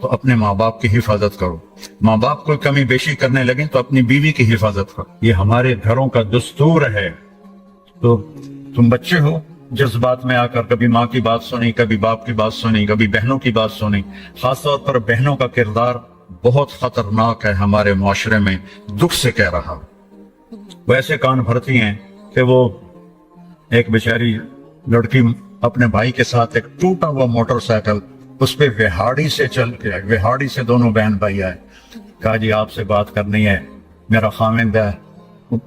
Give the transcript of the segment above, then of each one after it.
تو اپنے ماں باپ کی حفاظت کرو، ماں باپ کوئی کمی بیشی کرنے لگیں تو اپنی بیوی کی حفاظت کرو، یہ ہمارے گھروں کا دستور ہے۔ تو تم بچے ہو، جذبات میں آ کر کبھی ماں کی بات سنی، کبھی باپ کی بات سنی، کبھی بہنوں کی بات سنی۔ خاص طور پر بہنوں کا کردار بہت خطرناک ہے ہمارے معاشرے میں، دکھ سے کہہ رہا ہوں۔ وہ ایسے کان بھرتی ہیں کہ وہ ایک بیچاری لڑکی اپنے بھائی کے ساتھ ایک ٹوٹا ہوا موٹر سائیکل، اس پہ وہاڑی سے چل کے آئے، وہاڑی سے دونوں بہن بھائی آئے، کہا جی آپ سے بات کرنی ہے، میرا خامند ہے،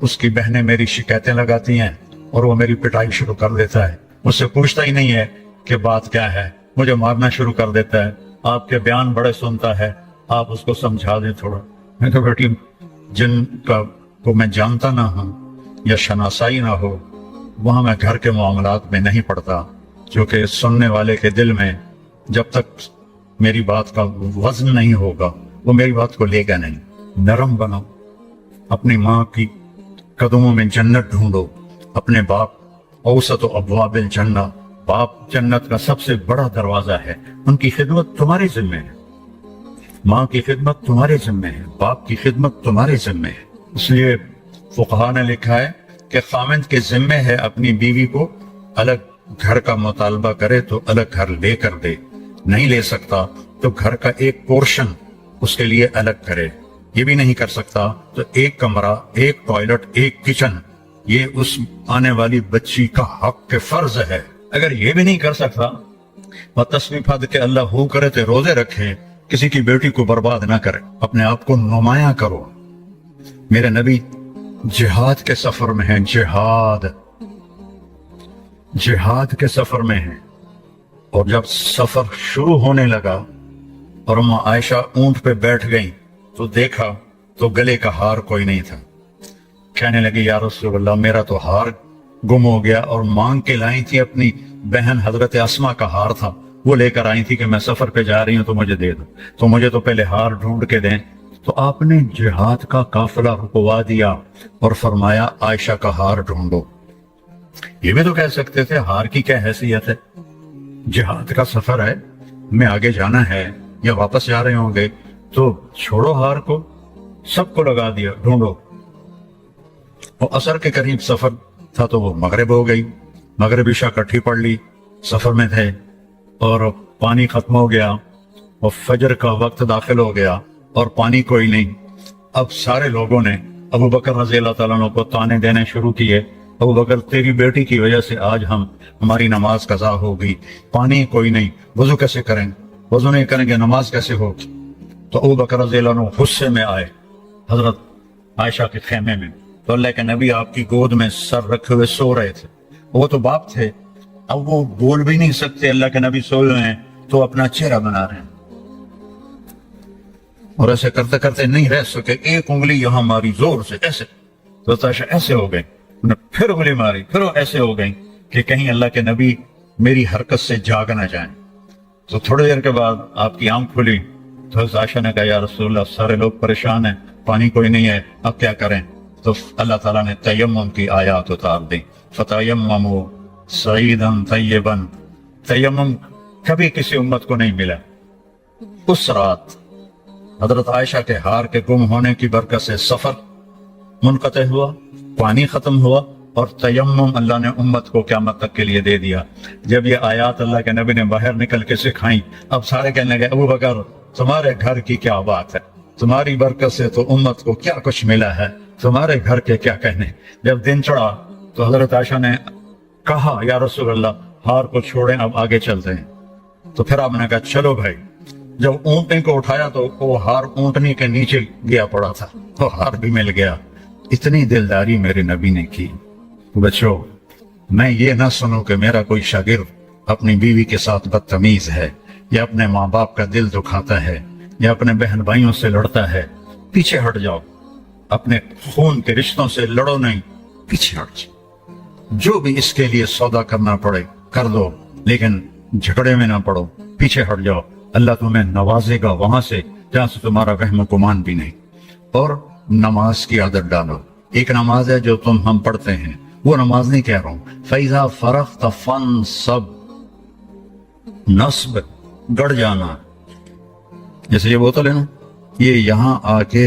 اس کی بہنیں میری شکایتیں لگاتی ہیں اور وہ میری پٹائی شروع کر دیتا ہے، مجھ سے پوچھتا ہی نہیں ہے کہ بات کیا ہے، مجھے مارنا شروع کر دیتا ہے، آپ کے بیان بڑے سنتا ہے، آپ اس کو سمجھا دیں تھوڑا۔ میں کہا بیٹی جن کا کو میں جانتا نہ ہوں یا شناسائی نہ ہو، وہاں میں گھر کے معاملات میں نہیں پڑتا، کیونکہ سننے والے کے دل میں جب تک میری بات کا وزن نہیں ہوگا وہ میری بات کو لے گا نہیں۔ نرم بنو، اپنی ماں کی قدموں میں جنت ڈھونڈو، اپنے باپ اوسط ابواب الجنہ، باپ جنت کا سب سے بڑا دروازہ ہے، ان کی خدمت تمہارے ذمہ ہے، ماں کی خدمت تمہارے ذمہ ہے، باپ کی خدمت تمہارے ذمہ ہے۔ اس لیے فقہاء نے لکھا ہے کہ خامند کے ذمہ ہے اپنی بیوی کو الگ گھر کا مطالبہ کرے تو الگ گھر لے کر دے، نہیں لے سکتا تو گھر کا ایک پورشن اس کے لیے الگ کرے، یہ بھی نہیں کر سکتا تو ایک کمرہ، ایک ٹوائلٹ، ایک کچن، یہ اس آنے والی بچی کا حق کے فرض ہے۔ اگر یہ بھی نہیں کر سکتا اور تسبیح پڑھ کے اللہ ہو کرے تو روزے رکھے، کسی کی بیٹی کو برباد نہ کرے، اپنے آپ کو نمایاں کرو۔ میرے نبی جہاد کے سفر میں ہیں، جہاد کے سفر میں ہیں، اور جب سفر شروع ہونے لگا اور اماں عائشہ اونٹ پہ بیٹھ گئیں تو دیکھا تو گلے کا ہار کوئی نہیں تھا۔ کہنے لگے یا رسول اللہ میرا تو ہار گم ہو گیا، اور مانگ کے لائی تھی اپنی بہن حضرت اسما کا ہار تھا، وہ لے کر آئی تھی کہ میں سفر پہ جا رہی ہوں تو مجھے دے دو، تو مجھے تو پہلے ہار ڈھونڈ کے دیں۔ تو آپ نے جہاد کا قافلہ رکوا دیا اور فرمایا عائشہ کا ہار ڈھونڈو۔ یہ بھی تو کہہ سکتے تھے ہار کی کیا حیثیت ہے، جہاد کا سفر ہے، میں آگے جانا ہے یا واپس جا رہے ہوں گے تو چھوڑو ہار کو، سب کو لگا دیا، ڈھونڈو۔ اور عصر کے قریب سفر تھا تو وہ مغرب ہو گئی، مغرب عشاء کٹھی پڑھ لی، سفر میں تھے اور پانی ختم ہو گیا اور فجر کا وقت داخل ہو گیا اور پانی کوئی نہیں۔ اب سارے لوگوں نے ابو بکر رضی اللہ تعالیٰ عنہ کو تانے دینے شروع کیے، ابو بکر تیری بیٹی کی وجہ سے آج ہماری نماز قضا ہو گئی، پانی کوئی نہیں، وضو کیسے کریں، وضو نہیں کریں گے نماز کیسے ہوگی؟ تو ابو بکر رضی اللہ عنہ غصے میں آئے حضرت عائشہ کے خیمے میں، تو اللہ کے نبی آپ کی گود میں سر رکھے ہوئے سو رہے تھے، وہ تو باپ تھے، اب وہ بول بھی نہیں سکتے، اللہ کے نبی سو رہے ہیں تو اپنا چہرہ بنا رہے ہیں، اور ایسے کرتے کرتے نہیں رہ سکے، ایک انگلی یہاں ماری زور سے ایسے، تو عائشہ ایسے ہو گئی، انہیں پھر انگلی ماری، پھر وہ ایسے ہو گئی کہ کہیں اللہ کے نبی میری حرکت سے جاگ نہ جائیں۔ تو تھوڑی دیر کے بعد آپ کی آنکھ کھلی تو حضرت عائشہ نے کہا یا رسول اللہ سارے لوگ پریشان ہیں، پانی کوئی نہیں ہے، اب کیا کریں؟ تو اللہ تعالیٰ نے تیمم کی آیات اتار دی، فَتَيَمَّمُوا صَعِيدًا طَيِّبًا۔ تیمم کبھی کسی امت کو نہیں ملا۔ اس رات حضرت عائشہ کے ہار کے گم ہونے کی برکت سے سفر منقطع ہوا، پانی ختم ہوا، اور تیمم اللہ نے امت کو قیامت تک کے لیے دے دیا۔ جب یہ آیات اللہ کے نبی نے باہر نکل کے سکھائیں، اب سارے کہنے لگے ابو بکر تمہارے گھر کی کیا بات ہے، تمہاری برکت سے تو امت کو کیا کچھ ملا ہے، تمہارے گھر کے کیا کہنے۔ جب دن چڑھا تو حضرت عائشہ نے کہا یا رسول اللہ ہار کو چھوڑیں، اب آگے چلتے ہیں۔ تو پھر آپ نے کہا چلو بھائی۔ جب اونٹنی کو اٹھایا تو وہ ہار اونٹنی کے نیچے گیا پڑا تھا، وہ ہار بھی مل گیا۔ اتنی دلداری میرے نبی نے کی۔ بچوں میں یہ نہ سنوں کہ میرا کوئی شاگرد اپنی بیوی کے ساتھ بدتمیز ہے، یا اپنے ماں باپ کا دل دکھاتا ہے، یا اپنے بہن بھائیوں سے لڑتا ہے۔ پیچھے ہٹ جاؤ، اپنے خون کے رشتوں سے لڑو نہیں، پیچھے ہٹ جاؤ۔ جو بھی اس کے لیے سودا کرنا پڑے کر دو، لیکن جھگڑے میں نہ پڑو، پیچھے ہٹ جاؤ۔ اللہ تمہیں نوازے گا وہاں سے جہاں سے تمہارا وہم و گمان بھی نہیں۔ اور نماز کی عادت ڈالو۔ ایک نماز ہے جو ہم پڑھتے ہیں، وہ نماز نہیں کہہ رہا ہوں، فَإِذَا فَرَغْتَ فَانْصَبْ، نصب گڑ جانا، جیسے یہ بوتل ہے نا، یہ یہاں آ کے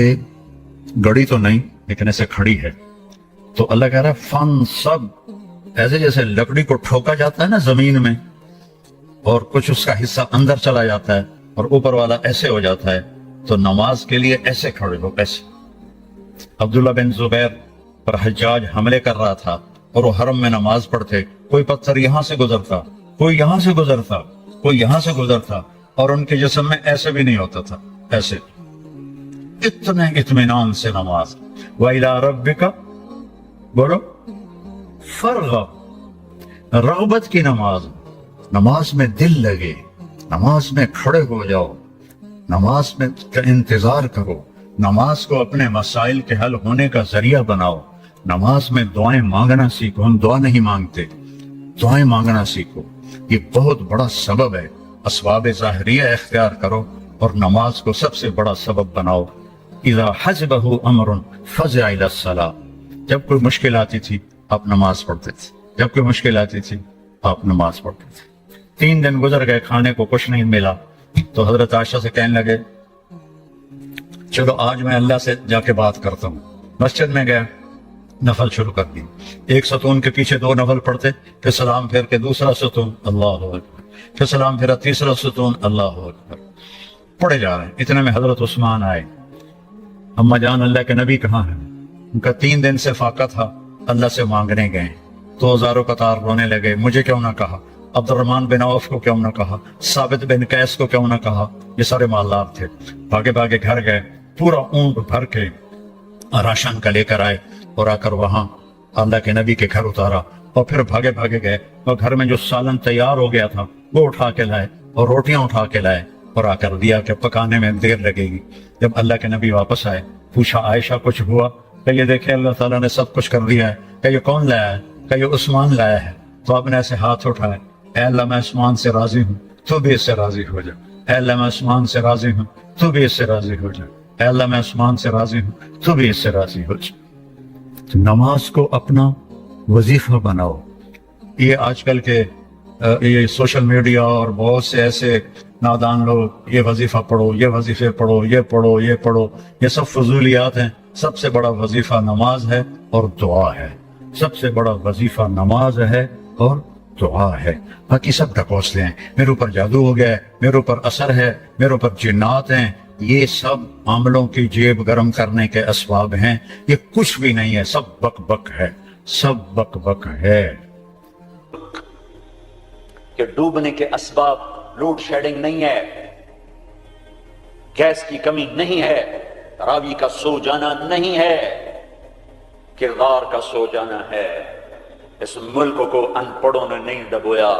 گڑی تو نہیں لیکن ایسے کھڑی ہے، تو اللہ کہہ رہا ہے فن سب، ایسے جیسے لکڑی کو ٹھوکا جاتا ہے نا زمین میں اور کچھ اس کا حصہ اندر چلا جاتا ہے اور اوپر والا ایسے ہو جاتا ہے، تو نماز کے لیے ایسے کھڑے ہو، ایسے۔ عبداللہ بن زبیر پر حجاج حملے کر رہا تھا اور وہ حرم میں نماز پڑھتے، کوئی پتھر یہاں سے گزرتا، کوئی یہاں سے گزرتا، کوئی یہاں سے گزرتا، اور ان کے جسم میں ایسے بھی نہیں ہوتا تھا، ایسے اتنے اطمینان سے نماز۔ وَإِلَىٰ رَبِّكَ بولو فرغب، رغبت کی نماز، نماز میں دل لگے، نماز میں کھڑے ہو جاؤ، نماز میں انتظار کرو، نماز کو اپنے مسائل کے حل ہونے کا ذریعہ بناؤ، نماز میں دعائیں مانگنا سیکھو۔ ہم دعا نہیں مانگتے، دعائیں مانگنا سیکھو، یہ بہت بڑا سبب ہے۔ اسباب ظاہریہ اختیار کرو اور نماز کو سب سے بڑا سبب بناؤ۔ اذا حزبہ امر فزع الی الصلاۃ، جب کوئی مشکل آتی تھی آپ نماز پڑھتے تھے، جب کوئی مشکل آتی تھی آپ نماز پڑھتے تھے۔ 3 دن گزر گئے، کھانے کو کچھ نہیں ملا، تو حضرت عائشہ سے کہنے لگے چلو آج میں اللہ سے جا کے بات کرتا ہوں۔ مسجد میں گیا، نفل شروع کر دی، ایک ستون کے پیچھے 2 نفل پڑھتے، پھر سلام پھیر کے دوسرا ستون، اللہ اکبر، پھر سلام پھیرا تیسرا ستون، اللہ اکبر، پڑھے جا رہے ہیں۔ اتنے میں حضرت عثمان آئے، اما جان اللہ کے نبی کہاں ہیں؟ ان کا 3 دن سے فاقہ تھا، اللہ سے مانگنے گئے تو ہزاروں قطار رونے لگے، مجھے کیوں نہ کہا، عبد الرحمن بن عوف کو کیوں نہ کہا، ثابت بن قیس کو کیوں نہ کہا، یہ سارے مالدار تھے۔ بھاگے بھاگے گھر گئے، پورا اونٹ بھر کے راشن کا لے کر آئے اور آ کر وہاں اللہ کے نبی کے گھر اتارا، اور پھر بھاگے بھاگے گئے اور گھر میں جو سالن تیار ہو گیا تھا وہ اٹھا کے لائے اور روٹیاں اٹھا کے لائے اور آ کر دیا کہ پکانے میں دیر لگے گی۔ جب اللہ کے نبی واپس آئے، پوچھا عائشہ کچھ ہوا؟ کہ یہ دیکھیں اللہ تعالیٰ نے سب کچھ کر دیا ہے۔ کہ یہ کون لایا ہے؟ کہ یہ عثمان لایا ہے۔ تو آپ نے ایسے ہاتھ اٹھائے، اے اللہ میں عثمان سے راضی ہوں، تو بھی اس سے راضی ہو جا۔ اے اللہ میں عثمان سے راضی ہوں، تو بھی اس سے راضی ہو جا۔ اے اللہ میں عثمان سے راضی ہوں، تو بھی اس سے راضی ہو جا۔ تو نماز کو اپنا وظیفہ بناؤ۔ یہ آج کل کے یہ سوشل میڈیا اور بہت سے ایسے نادان لوگ یہ وظیفہ پڑھو، یہ وظیفے پڑھو، یہ پڑھو، یہ پڑھو، یہ سب فضولیات ہیں۔ سب سے بڑا وظیفہ نماز ہے اور دعا ہے، سب سے بڑا وظیفہ نماز ہے اور دعا ہے۔ باقی سب ڈھکوسلے ہیں، میرے اوپر جادو ہو گیا ہے، میرے اوپر اثر ہے، میرے اوپر جنات ہیں، یہ سب عاملوں کی جیب گرم کرنے کے اسباب ہیں، یہ کچھ بھی نہیں ہے، سب بک بک ہے، سب بک بک ہے۔ کہ ڈوبنے کے اسباب لوڈ شیڈنگ نہیں ہے، گیس کی کمی نہیں ہے، راوی کا سو جانا نہیں ہے، کردار کا سو جانا ہے۔ اس ملک کو ان پڑھوں نے نہیں ڈبویا۔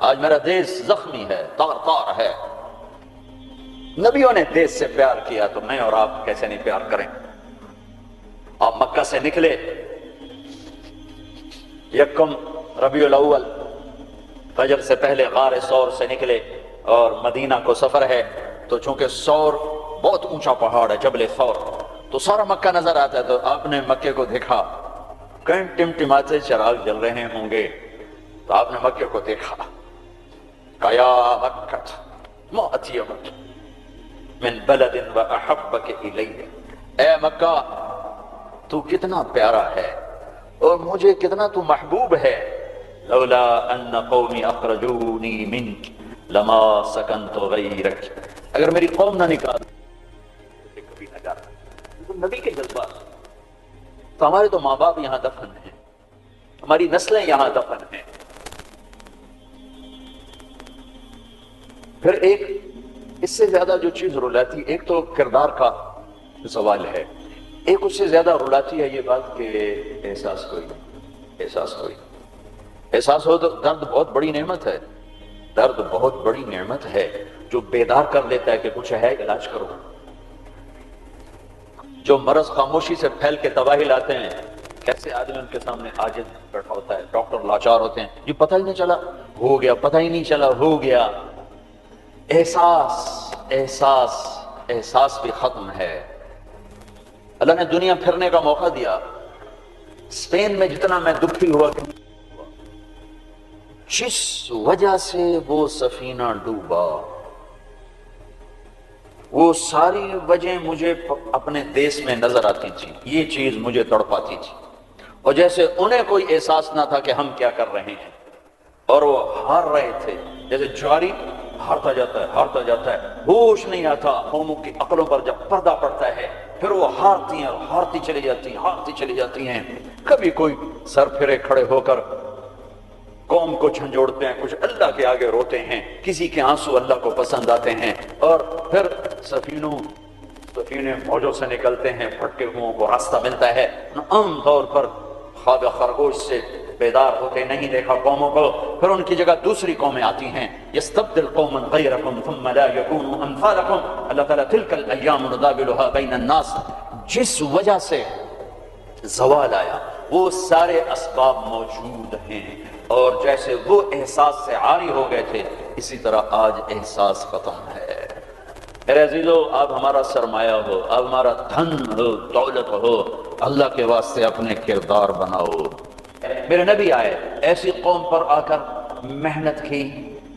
آج میرا دیش زخمی ہے، تار تار ہے۔ نبیوں نے دیش سے پیار کیا تو میں اور آپ کیسے نہیں پیار کریں؟ آپ مکہ سے نکلے، یکم ربیع الاول فجر سے پہلے غار ثور سے نکلے اور مدینہ کو سفر ہے، تو چونکہ ثور بہت اونچا پہاڑ ہے، جبل ثور، تو سارا مکہ نظر آتا ہے۔ تو آپ نے مکے کو دیکھا، کہیں ٹمٹماتے چراغ جل رہے ہوں گے، تو آپ نے مکے کو دیکھا، کہا یا مکہ ما اطیبک من بلد واحبک الی، اے مکہ تو کتنا پیارا ہے اور مجھے کتنا تو محبوب ہے۔ لولا ان قومی اخرجونی منک لما سکنت غیرک، اگر میری قوم نہ نکال کبھی نہ جاتا۔ تو نبی کے جذبات، تو ہمارے تو ماں باپ یہاں دفن ہیں، ہماری نسلیں یہاں دفن ہیں۔ پھر ایک اس سے زیادہ جو چیز رلاتی، ایک تو کردار کا سوال ہے، ایک اس سے زیادہ رلاتی ہے یہ بات کہ احساس ہو تو درد بہت بڑی نعمت ہے، درد بہت بڑی نعمت ہے جو بیدار کر دیتا ہے کہ کچھ ہے، علاج کرو۔ جو مرض خاموشی سے پھیل کے تباہی لاتے ہیں، کیسے آدمی ان کے سامنے عاجز بیٹھا ہوتا ہے، ڈاکٹر لاچار ہوتے ہیں، یہ پتہ ہی نہیں چلا ہو گیا، پتہ ہی نہیں چلا ہو گیا۔ احساس بھی ختم ہے۔ اللہ نے دنیا پھرنے کا موقع دیا، اسپین میں جتنا میں دکھی ہوا، جس وجہ سے وہ سفینہ ڈوبا، وہ ساری وجہ مجھے اپنے دیس میں نظر آتی تھی، یہ چیز مجھے تڑپاتی تھی، اور جیسے انہیں کوئی احساس نہ تھا کہ ہم کیا کر رہے ہیں، اور وہ ہار رہے تھے، جیسے جواری ہارتا جاتا ہے، ہوش نہیں آتا قوموں کی عقلوں پر جب پردہ پڑتا ہے، پھر وہ ہارتی ہیں اور ہارتی چلی جاتی ہیں۔ کبھی کوئی سر پھرے کھڑے ہو کر قوم کو جھنجھوڑتے ہیں، کچھ اللہ کے آگے روتے ہیں، کسی کے آنسو اللہ کو پسند آتے ہیں، اور پھر سفینے موجوں سے نکلتے ہیں، پھٹکے ہوئوں کو راستہ ملتا ہے۔ عام طور پر خواب خرگوش سے بیدار ہوتے نہیں دیکھا قوموں کو، پھر ان کی جگہ دوسری قومیں آتی ہیں، یستبدل قوما غیرکم ثم لا یکونوا امثالکم، اللہ تعالیٰ تلک الایام نداولها بین الناس، جس وجہ سے زوال آیا وہ سارے اسباب موجود ہیں، اور جیسے وہ احساس سے عاری ہو گئے تھے اسی طرح آج احساس ختم ہے۔ میرے عزیزو، آپ ہمارا سرمایہ ہو، آپ ہمارا دھن ہو، دولت ہو، اللہ کے واسطے اپنے کردار بناؤ۔ میرے نبی آئے، ایسی قوم پر آ کر محنت کی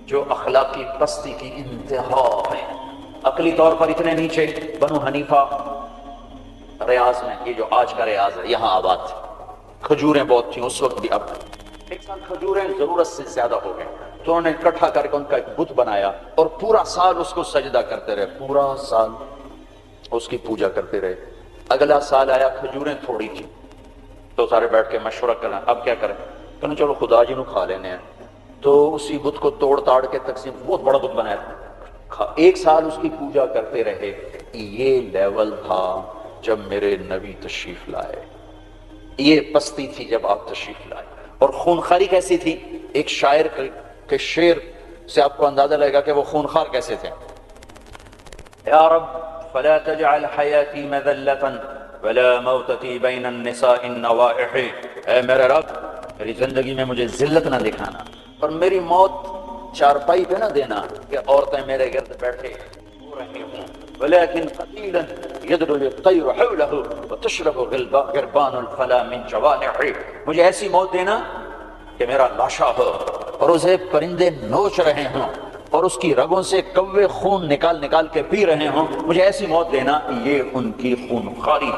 جو اخلاقی پستی کی انتہا ہے، عقلی طور پر اتنے نیچے۔ بنو حنیفہ ریاض میں، یہ جو آج کا ریاض ہے، یہاں آباد تھی، کھجوریں بہت تھیں اس وقت بھی، اب ایک سال کھجوریں ضرورت سے زیادہ ہو گئے تو انہوں نے اکٹھا کر کے ان کا ایک بت بنایا، اور پورا سال اس کو سجدہ کرتے رہے، پورا سال اس کی پوجا کرتے رہے۔ اگلا سال آیا، کھجوریں تھوڑی تھی تو سارے بیٹھ کے مشورہ کرنا اب کیا کریں، کہنا چلو خدا جی نو کھا لینے ہیں، تو اسی بت کو توڑ تاڑ کے تقسیم، بہت بڑا بت بنایا تھا، ایک سال اس کی پوجا کرتے رہے۔ یہ لیول تھا جب میرے نبی تشریف لائے، یہ پستی تھی جب آپ تشریف لائے، اور خونخواری کیسی تھی؟ ایک شاعر کے شعر سے آپ کو اندازہ لگے گا کہ وہ خونخوار کیسے تھے۔ یا رب فلا تجعل حیاتی مذلتا ولا موتتی بین النساء النوائح، اے میرے رب میری زندگی میں مجھے ذلت نہ دکھانا، اور میری موت چارپائی پہ نہ دینا کہ عورتیں میرے گرد بیٹھے ہو رہی ہوں، ولكن قتيلا يدلل الطير حوله وتشرب غربان الفلا من جوانحه، مجھے ایسی موت دینا کہ میرا لاشا ہو اور اسے پرندے نوچ رہے ہوں اور اس کی رگوں سے کوے خون نکال نکال کے پی رہے ہوں، مجھے ایسی موت دینا۔ یہ ان کی خونخواری،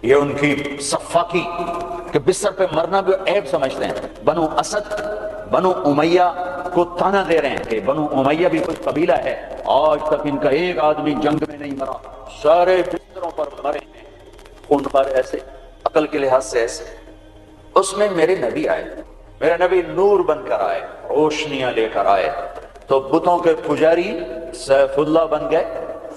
یہ ان کی صفاقی کہ بستر پہ مرنا بھی عیب سمجھتے ہیں۔ بنو اسد، بنو امیہ کو تانا دے رہے ہیں کہ بنو امیہ بھی کوئی قبیلہ ہے، آج تک ان کا ایک آدمی جنگ میں نہیں مرا، سارے بستروں پر مرے ہیں، خونخوار ایسے، عقل کے لحاظ سے ایسے۔ اس میں میرے نبی آئے، میرے نبی نور بن کر آئے، روشنیاں لے کر آئے، تو بتوں کے پجاری سیف اللہ بن گئے،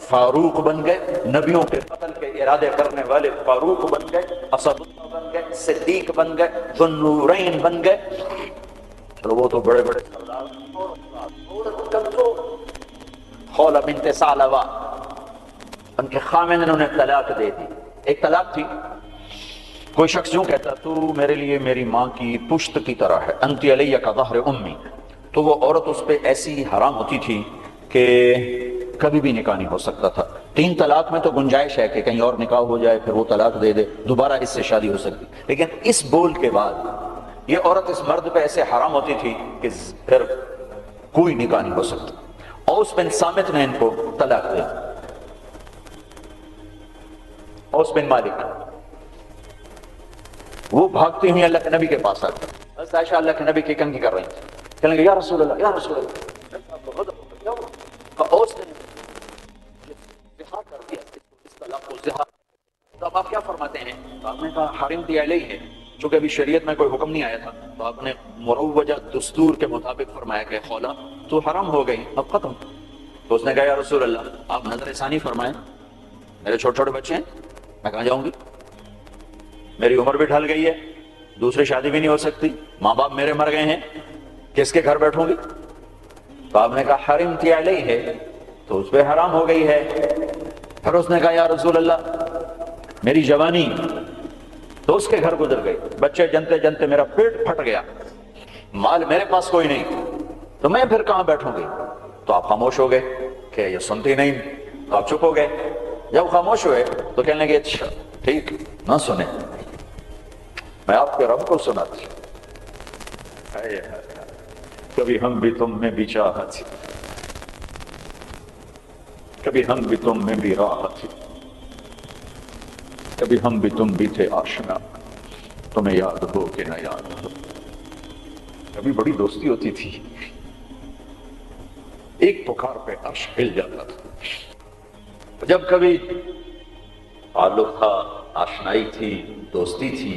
فاروق بن گئے، نبیوں کے قتل کے ارادے کرنے والے فاروق بن گئے، اسد اللہ بن گئے، صدیق بن گئے، ذو النورین بن گئے۔ چلو وہ تو بڑے بڑے سردار، خولہ بنت ثعلبہ، ان کے خامن نے انہیں طلاق دے دی۔ ایک طلاق تھی، کوئی شخص یوں کہتا تو میرے لیے میری ماں کی پشت کی طرح ہے، انت علیہ کا ظہر امی، تو وہ عورت اس پہ ایسی حرام ہوتی تھی کہ کبھی بھی نکاح نہیں ہو سکتا تھا۔ 3 طلاق میں تو گنجائش ہے کہ کہیں اور نکاح ہو جائے، پھر وہ طلاق دے دے، دوبارہ اس سے شادی ہو سکتی، لیکن اس بول کے بعد یہ عورت اس مرد پہ ایسے حرام ہوتی تھی کہ پھر کوئی نکاح نہیں ہو سکتا۔ اوس بن صامت نے ان کو طلاق دی، اوس بن مالک، وہ بھاگتی ہوئی اللہ کے نبی کے پاس آتی، حضرت عائشہ اللہ کے نبی کی کنگھی کر رہی تھی، کہنے لگے یا رسول اللہ یا رسول اللہ، اوس نے زہار کر دیا، اس طلاق کو زہار۔ تو اب آپ کیا فرماتے ہیں؟ تو آپ نے کہا حرم دی علیہ ہے، چونکہ ابھی شریعت میں کوئی حکم نہیں آیا تھا، تو آپ نے مروجہ دستور کے مطابق فرمایا کہ خولا تو حرام ہو گئی، اب ختم۔ تو اس نے کہا یا رسول اللہ آپ نظر ثانی فرمائیں، میرے چھوٹے چھوٹے بچے ہیں، میں کہاں جاؤں گی، میری عمر بھی ڈھل گئی ہے، دوسری شادی بھی نہیں ہو سکتی، ماں باپ میرے مر گئے ہیں، کس کے گھر بیٹھوں گی؟ تو آپ نے کہا حرم تی علیہ ہے، تو اس پہ حرام ہو گئی ہے۔ پھر اس نے کہا یا رسول اللہ میری جوانی، تو اس کے گھر گزر گئی، بچے جنتے جنتے میرا پیٹ پھٹ گیا، مال میرے پاس کوئی نہیں، تو میں پھر کہاں بیٹھوں گی؟ تو آپ خاموش ہو گئے کہ یہ سنتی نہیں، تو آپ چپ ہو گئے۔ جب خاموش ہوئے تو کہنے لگے اچھا ٹھیک نہ سنیں، میں آپ کے رب کو سناتی، کبھی ہم بھی تم میں بھی چاہت، کبھی ہم بھی تم میں بھی راہ تھی، کبھی ہم بھی تم بھی تھے آشنا، تمہیں یاد ہو کہ نہ یاد ہو۔ کبھی بڑی دوستی ہوتی تھی، ایک پکار پہ عرش ہل جاتا تھا۔ جب کبھی تعلق تھا، آشنائی تھی، دوستی تھی،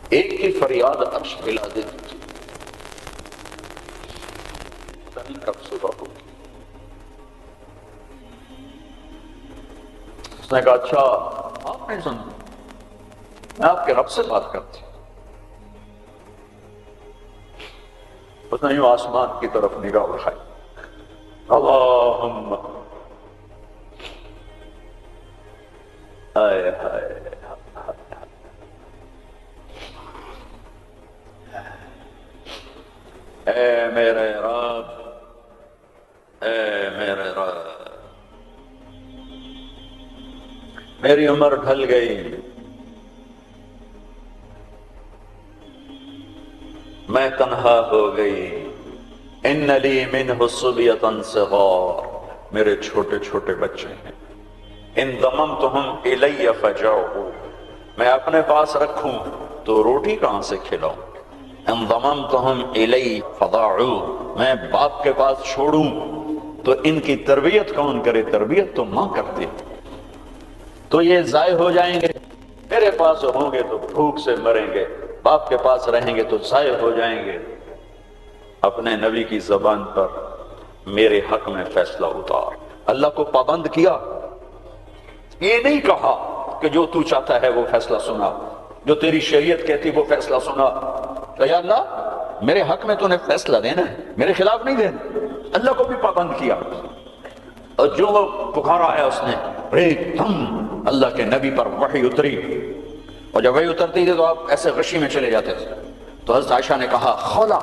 ایک کی فریاد عرش ہلا دیتی تھی۔ پتہ نہیں کب صبح ہوگی۔ اس نے کہا اچھا آپ نہیں سنتے، میں آپ کے رب سے بات کرتی ہوں۔ اس نے یوں آسمان کی طرف نگاہ اٹھائی، اللہم ہائے ہائے، اے میرے رب، اے میرے رب، میری عمر ڈھل گئی، میں تنہا ہو گئی، ان لی منہ صبیۃ صغار، میرے چھوٹے چھوٹے بچے ہیں، ان ضممتہم الی فجعوا، میں اپنے پاس رکھوں تو روٹی کہاں سے کھلاؤں، ان ضممتہم الی فضاعوا، میں باپ کے پاس چھوڑوں تو ان کی تربیت کون کرے، تربیت تو ماں کرتی، تو یہ ضائع ہو جائیں گے، میرے پاس ہوں گے تو بھوک سے مریں گے، باپ کے پاس رہیں گے تو ضائع ہو جائیں گے۔ اپنے نبی کی زبان پر میرے حق میں فیصلہ اتار۔ اللہ کو پابند کیا، یہ نہیں کہا کہ جو تو چاہتا ہے وہ فیصلہ سنا، جو تیری شریعت کہتی وہ فیصلہ سنا، کہ یا اللہ میرے حق میں تو نے فیصلہ دینا ہے، میرے خلاف نہیں دینا۔ اللہ کو بھی پابند کیا، اور جو وہ پکارا ہے اس نے، ایک دم اللہ کے نبی پر وحی اتری، اور جب وحی اترتی تھی تو آپ ایسے غشی میں چلے جاتے تھے۔ تو حضرت عائشہ نے کہا خولا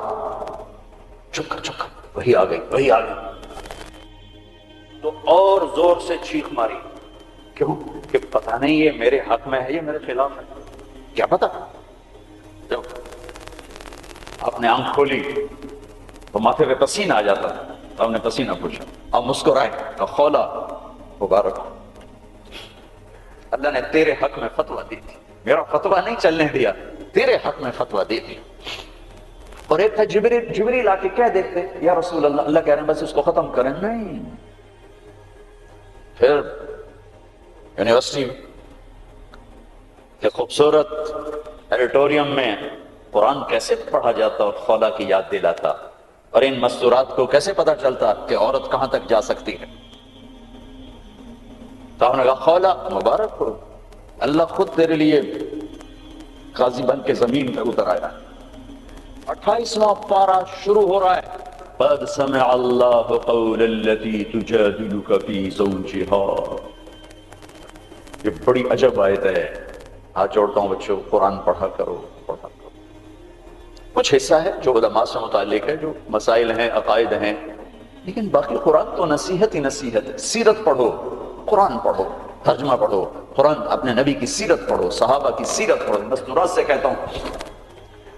چپ کر چپ کر، وحی آ گئی وحی آ گئی، تو اور زور سے چیخ ماری، کیوں کہ پتہ نہیں یہ میرے حق میں ہے یہ میرے خلاف ہے، کیا پتہ۔ جب آپ نے آنکھ کھولی تو ماتھے پہ پسینہ آ جاتا تھا، تو آپ نے پسینہ پوچھا، آپ مسکرائے تو خولا مبارک ہو، اللہ نے تیرے حق میں فتویٰ دی تھی، میرا فتویٰ نہیں چلنے دیا، تیرے حق میں فتویٰ دی تھی۔ اور ایک تھا جبریل آ کے کہہ دیتے یا رسول اللہ، اللہ کہہ رہے ہیں بس اس کو ختم کریں، نہیں۔ پھر یونیورسٹی کے خوبصورت ایڈیٹوریم میں قرآن کیسے پڑھا جاتا اور خولا کی یاد دلاتا، اور ان مستورات کو کیسے پتا چلتا کہ عورت کہاں تک جا سکتی ہے۔ تو آپ نے کہا خولا مبارک ہو، اللہ خود تیرے لیے قاضی بن کے زمین پہ اتر آیا۔ 28واں پارہ شروع ہو رہا ہے، قد سمع اللہ قول التی تجادلک فی زوجہا۔ یہ بڑی عجب آیت ہے، ہاتھ جوڑتا ہوں بچوں، قرآن پڑھا کرو پڑھا کرو۔ کچھ حصہ ہے جو علماء سے متعلق ہے، جو مسائل ہیں، عقائد ہیں، لیکن باقی قرآن تو نصیحت ہی نصیحت ہے۔ سیرت پڑھو، قرآن پڑھو، ترجمہ پڑھو، قرآن اپنے نبی کی سیرت پڑھو، صحابہ کی سیرت پڑھو۔ مستورات سے کہتا ہوں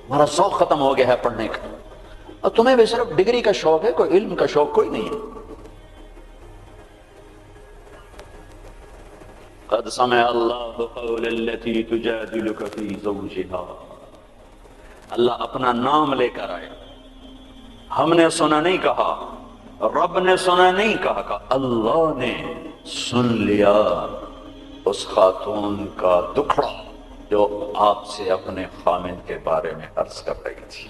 ہمارا شوق ختم ہو گیا ہے پڑھنے کا، اور تمہیں بھی صرف ڈگری کا شوق ہے، کوئی علم کا شوق کوئی نہیں ہے۔ قد سمع اللہ قول التی تجادلک فی زوجہا، اللہ اپنا نام لے کر آئے، ہم نے سنا نہیں کہا، رب نے سنا نہیں کہا، کہ اللہ نے سن لیا اس خاتون کا دکھڑا جو آپ سے اپنے خامن کے بارے میں عرض کر رہی تھی۔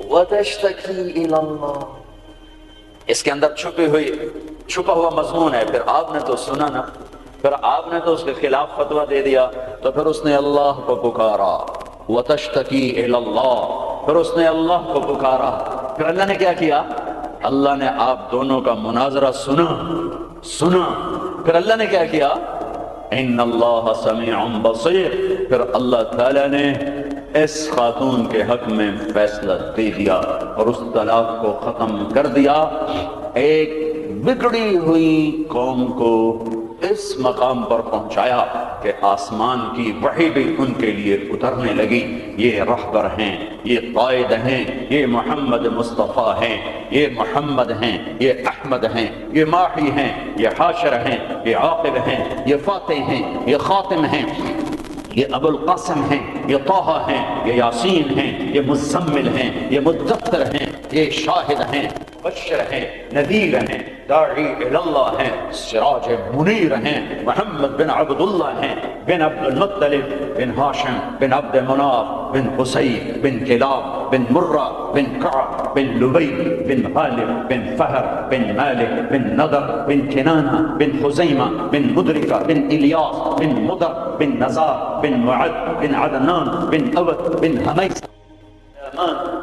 وَتَشْتَكِي إِلَى اللَّهِ، اس کے اندر چھپا ہوا مضمون ہے۔ پھر آپ نے تو سنا نا، پھر آپ نے تو اس کے خلاف فتویٰ دے دیا، تو پھر اس نے اللہ کو پکارا، وَتَشْتَكِي إِلَى اللَّهِ، پھر اس نے اللہ کو پکارا، پھر اللہ نے کیا کیا؟ اللہ نے آپ دونوں کا مناظرہ سنا، پھر اللہ نے کیا کیا؟ ان اللہ سمیع بصیر، پھر اللہ تعالیٰ نے اس خاتون کے حق میں فیصلہ دے دیا اور اس طلاق کو ختم کر دیا۔ ایک بگڑی ہوئی قوم کو اس اس مقام پر پہنچایا کہ آسمان کی وحی بھی ان کے لیے اترنے لگی. یہ رہبر ہیں، یہ قائد ہیں، یہ محمد مصطفیٰ ہیں، یہ محمد ہیں، یہ احمد ہیں، یہ ماحی ہیں، یہ حاشر ہیں، یہ عاقب ہیں، یہ فاتح ہیں، یہ خاتم ہیں، یہ ابو القاسم ہیں، یہ طہ ہیں، یہ یاسین ہیں، یہ مزمل ہیں، یہ مدثر ہیں، یہ شاہد ہیں، مبشر ہیں، نذیر ہیں، داعی اللہ ہیں، سراج منیر ہیں، محمد بن عبداللہ ہیں، بن عبد المطلب، بن ہاشم، بن عبد مناف، بن قصی، بن کلاب، بن مرہ، بن کعب، بن لبی، بن غالب، بن فہر، بن مالک، بن نضر، بن کنانہ، بن خزیمہ، بن مدرکہ، بن الیاس، بن مدر، بن نزار، بن معد، بن عدنان، بن اود، بن حمیس،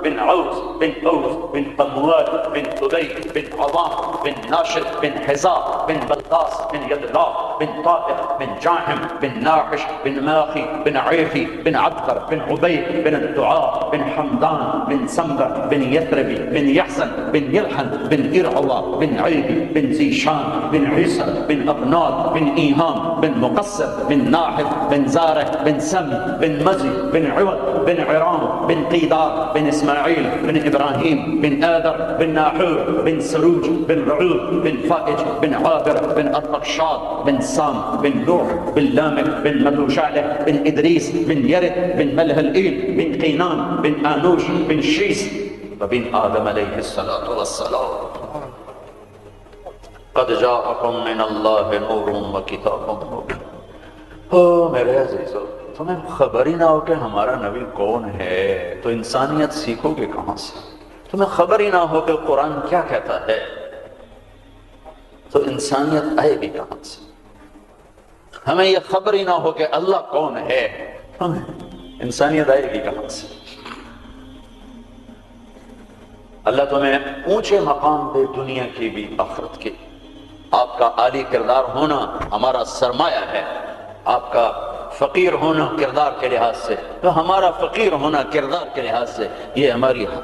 بن عوس، بن اوس، بن قموال، بن تبی، بن عظام، بن ناشد، بن حزاء، بن بلقاس، بن یدلا، بن طائف، بن جاحم، بن ناحش، بن ماخی، بن عیفی، بن عبقر، بن عبید، بن الدعاء، بن حمدان، بن سمبر، بن یثربی، بن یحسن، بن یلحن، بن ارعوا، بن عیبی، بن زیشان، بن عیسر، بن اقناد، بن ایہام، بن مقصر، بن ناحف، بن زارح، بن سمی، بن مزی، بن عوض، بن عرام، بن قیدار، بن اسماعیل، بن ابراہیم، بن آدر، بن ناحور، بن سروج، بن رعود، بن فائج، بن عابر، بن ارفقشاد، بن سام، بن نوح، بن لامک، بن متوشالح، بن ادریس، بن یرد، بن ملہلئیل، بن قینان، بن آنوش، بن شیس، وبن آدم علیہ الصلاۃ والسلام. قد جاءکم من اللہ نور وکتاب مبین. میرے عزیزو، تمہیں خبر ہی نہ ہو کہ ہمارا نبی کون ہے تو انسانیت سیکھو گے کہاں سے؟ تمہیں خبر ہی نہ ہو کہ قرآن کیا کہتا ہے تو انسانیت آئے گی کہاں سے؟ ہمیں یہ خبر ہی نہ ہو کہ اللہ کون ہے، ہمیں انسانیت آئے گی کہاں سے؟ اللہ تمہیں اونچے مقام دے، دنیا کی بھی آخرت کی. آپ کا عالی کردار ہونا ہمارا سرمایہ ہے. آپ کا فقیر ہونا کردار کے لحاظ سے، تو ہمارا فقیر ہونا کردار کے لحاظ سے یہ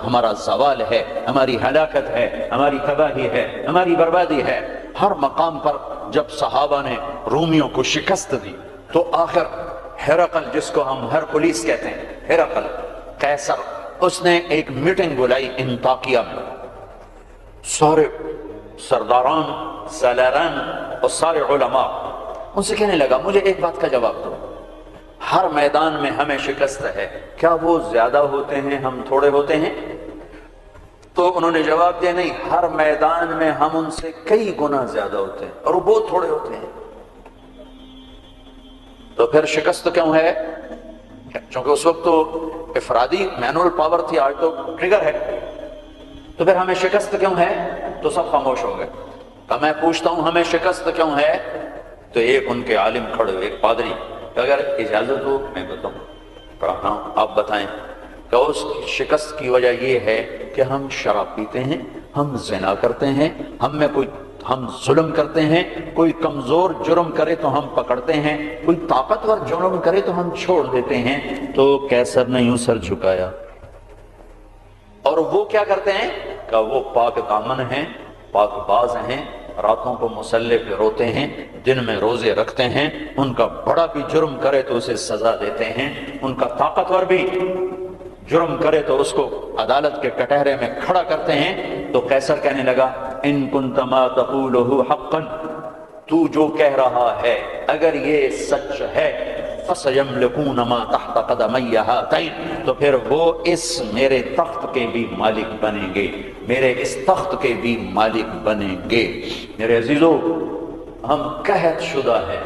ہمارا زوال ہے، ہماری ہلاکت ہے، ہماری تباہی ہے، ہماری بربادی ہے. ہر مقام پر جب صحابہ نے رومیوں کو شکست دی تو آخر ہرقل، جس کو ہم ہرکلیس کہتے ہیں، ہرقل قیصر، اس نے ایک میٹنگ بلائی انطاکیہ میں. سارے سرداران، سالاران اور سارے علماء ان سے کہنے لگا مجھے ایک بات کا جواب دو، ہر میدان میں ہمیں شکست ہے، کیا وہ زیادہ ہوتے ہیں ہم تھوڑے ہوتے ہیں؟ تو انہوں نے جواب دیا نہیں، ہر میدان میں ہم ان سے کئی گنا زیادہ ہوتے ہیں اور وہ بہت تھوڑے ہوتے ہیں. تو پھر شکست کیوں ہے؟ چونکہ اس وقت تو افرادی مینول پاور تھی، آج تو ٹریگر ہے. تو پھر ہمیں شکست کیوں ہے؟ تو سب خاموش ہو گئے. میں پوچھتا ہوں ہمیں شکست کیوں ہے؟ تو ایک ان کے عالم کھڑے ہوئے، ایک پادری، اگر اجازت ہو میں بتاؤں، پڑھاتا ہوں، آپ بتائیں. کہ اس شکست کی وجہ یہ ہے کہ ہم شراب پیتے ہیں، ہم زنا کرتے ہیں، ہم ظلم کرتے ہیں، کوئی کمزور جرم کرے تو ہم پکڑتے ہیں، کوئی طاقتور جرم کرے تو ہم چھوڑ دیتے ہیں. تو قیصر نے یوں سر جھکایا. اور وہ کیا کرتے ہیں کہ وہ پاک دامن ہیں، پاک باز ہیں، راتوں کو مسلح پہ روتے ہیں، دن میں روزے رکھتے ہیں، ان کا بڑا بھی جرم کرے تو اسے سزا دیتے ہیں، ان کا طاقتور بھی جرم کرے تو اس کو عدالت کے کٹہرے میں کھڑا کرتے ہیں. تو قیصر کہنے لگا ان کنت ما تقوله حقا، تو جو کہہ رہا ہے اگر یہ سچ ہے، فَسَيَمْلِكُونَ مَا تَحْتَ قَدَمَيَّ هَاتَيْنِ، تو پھر وہ اس میرے تخت کے بھی مالک بنیں گے، میرے اس تخت کے بھی مالک بنیں گے. میرے عزیزو، ہم قحط شدہ ہیں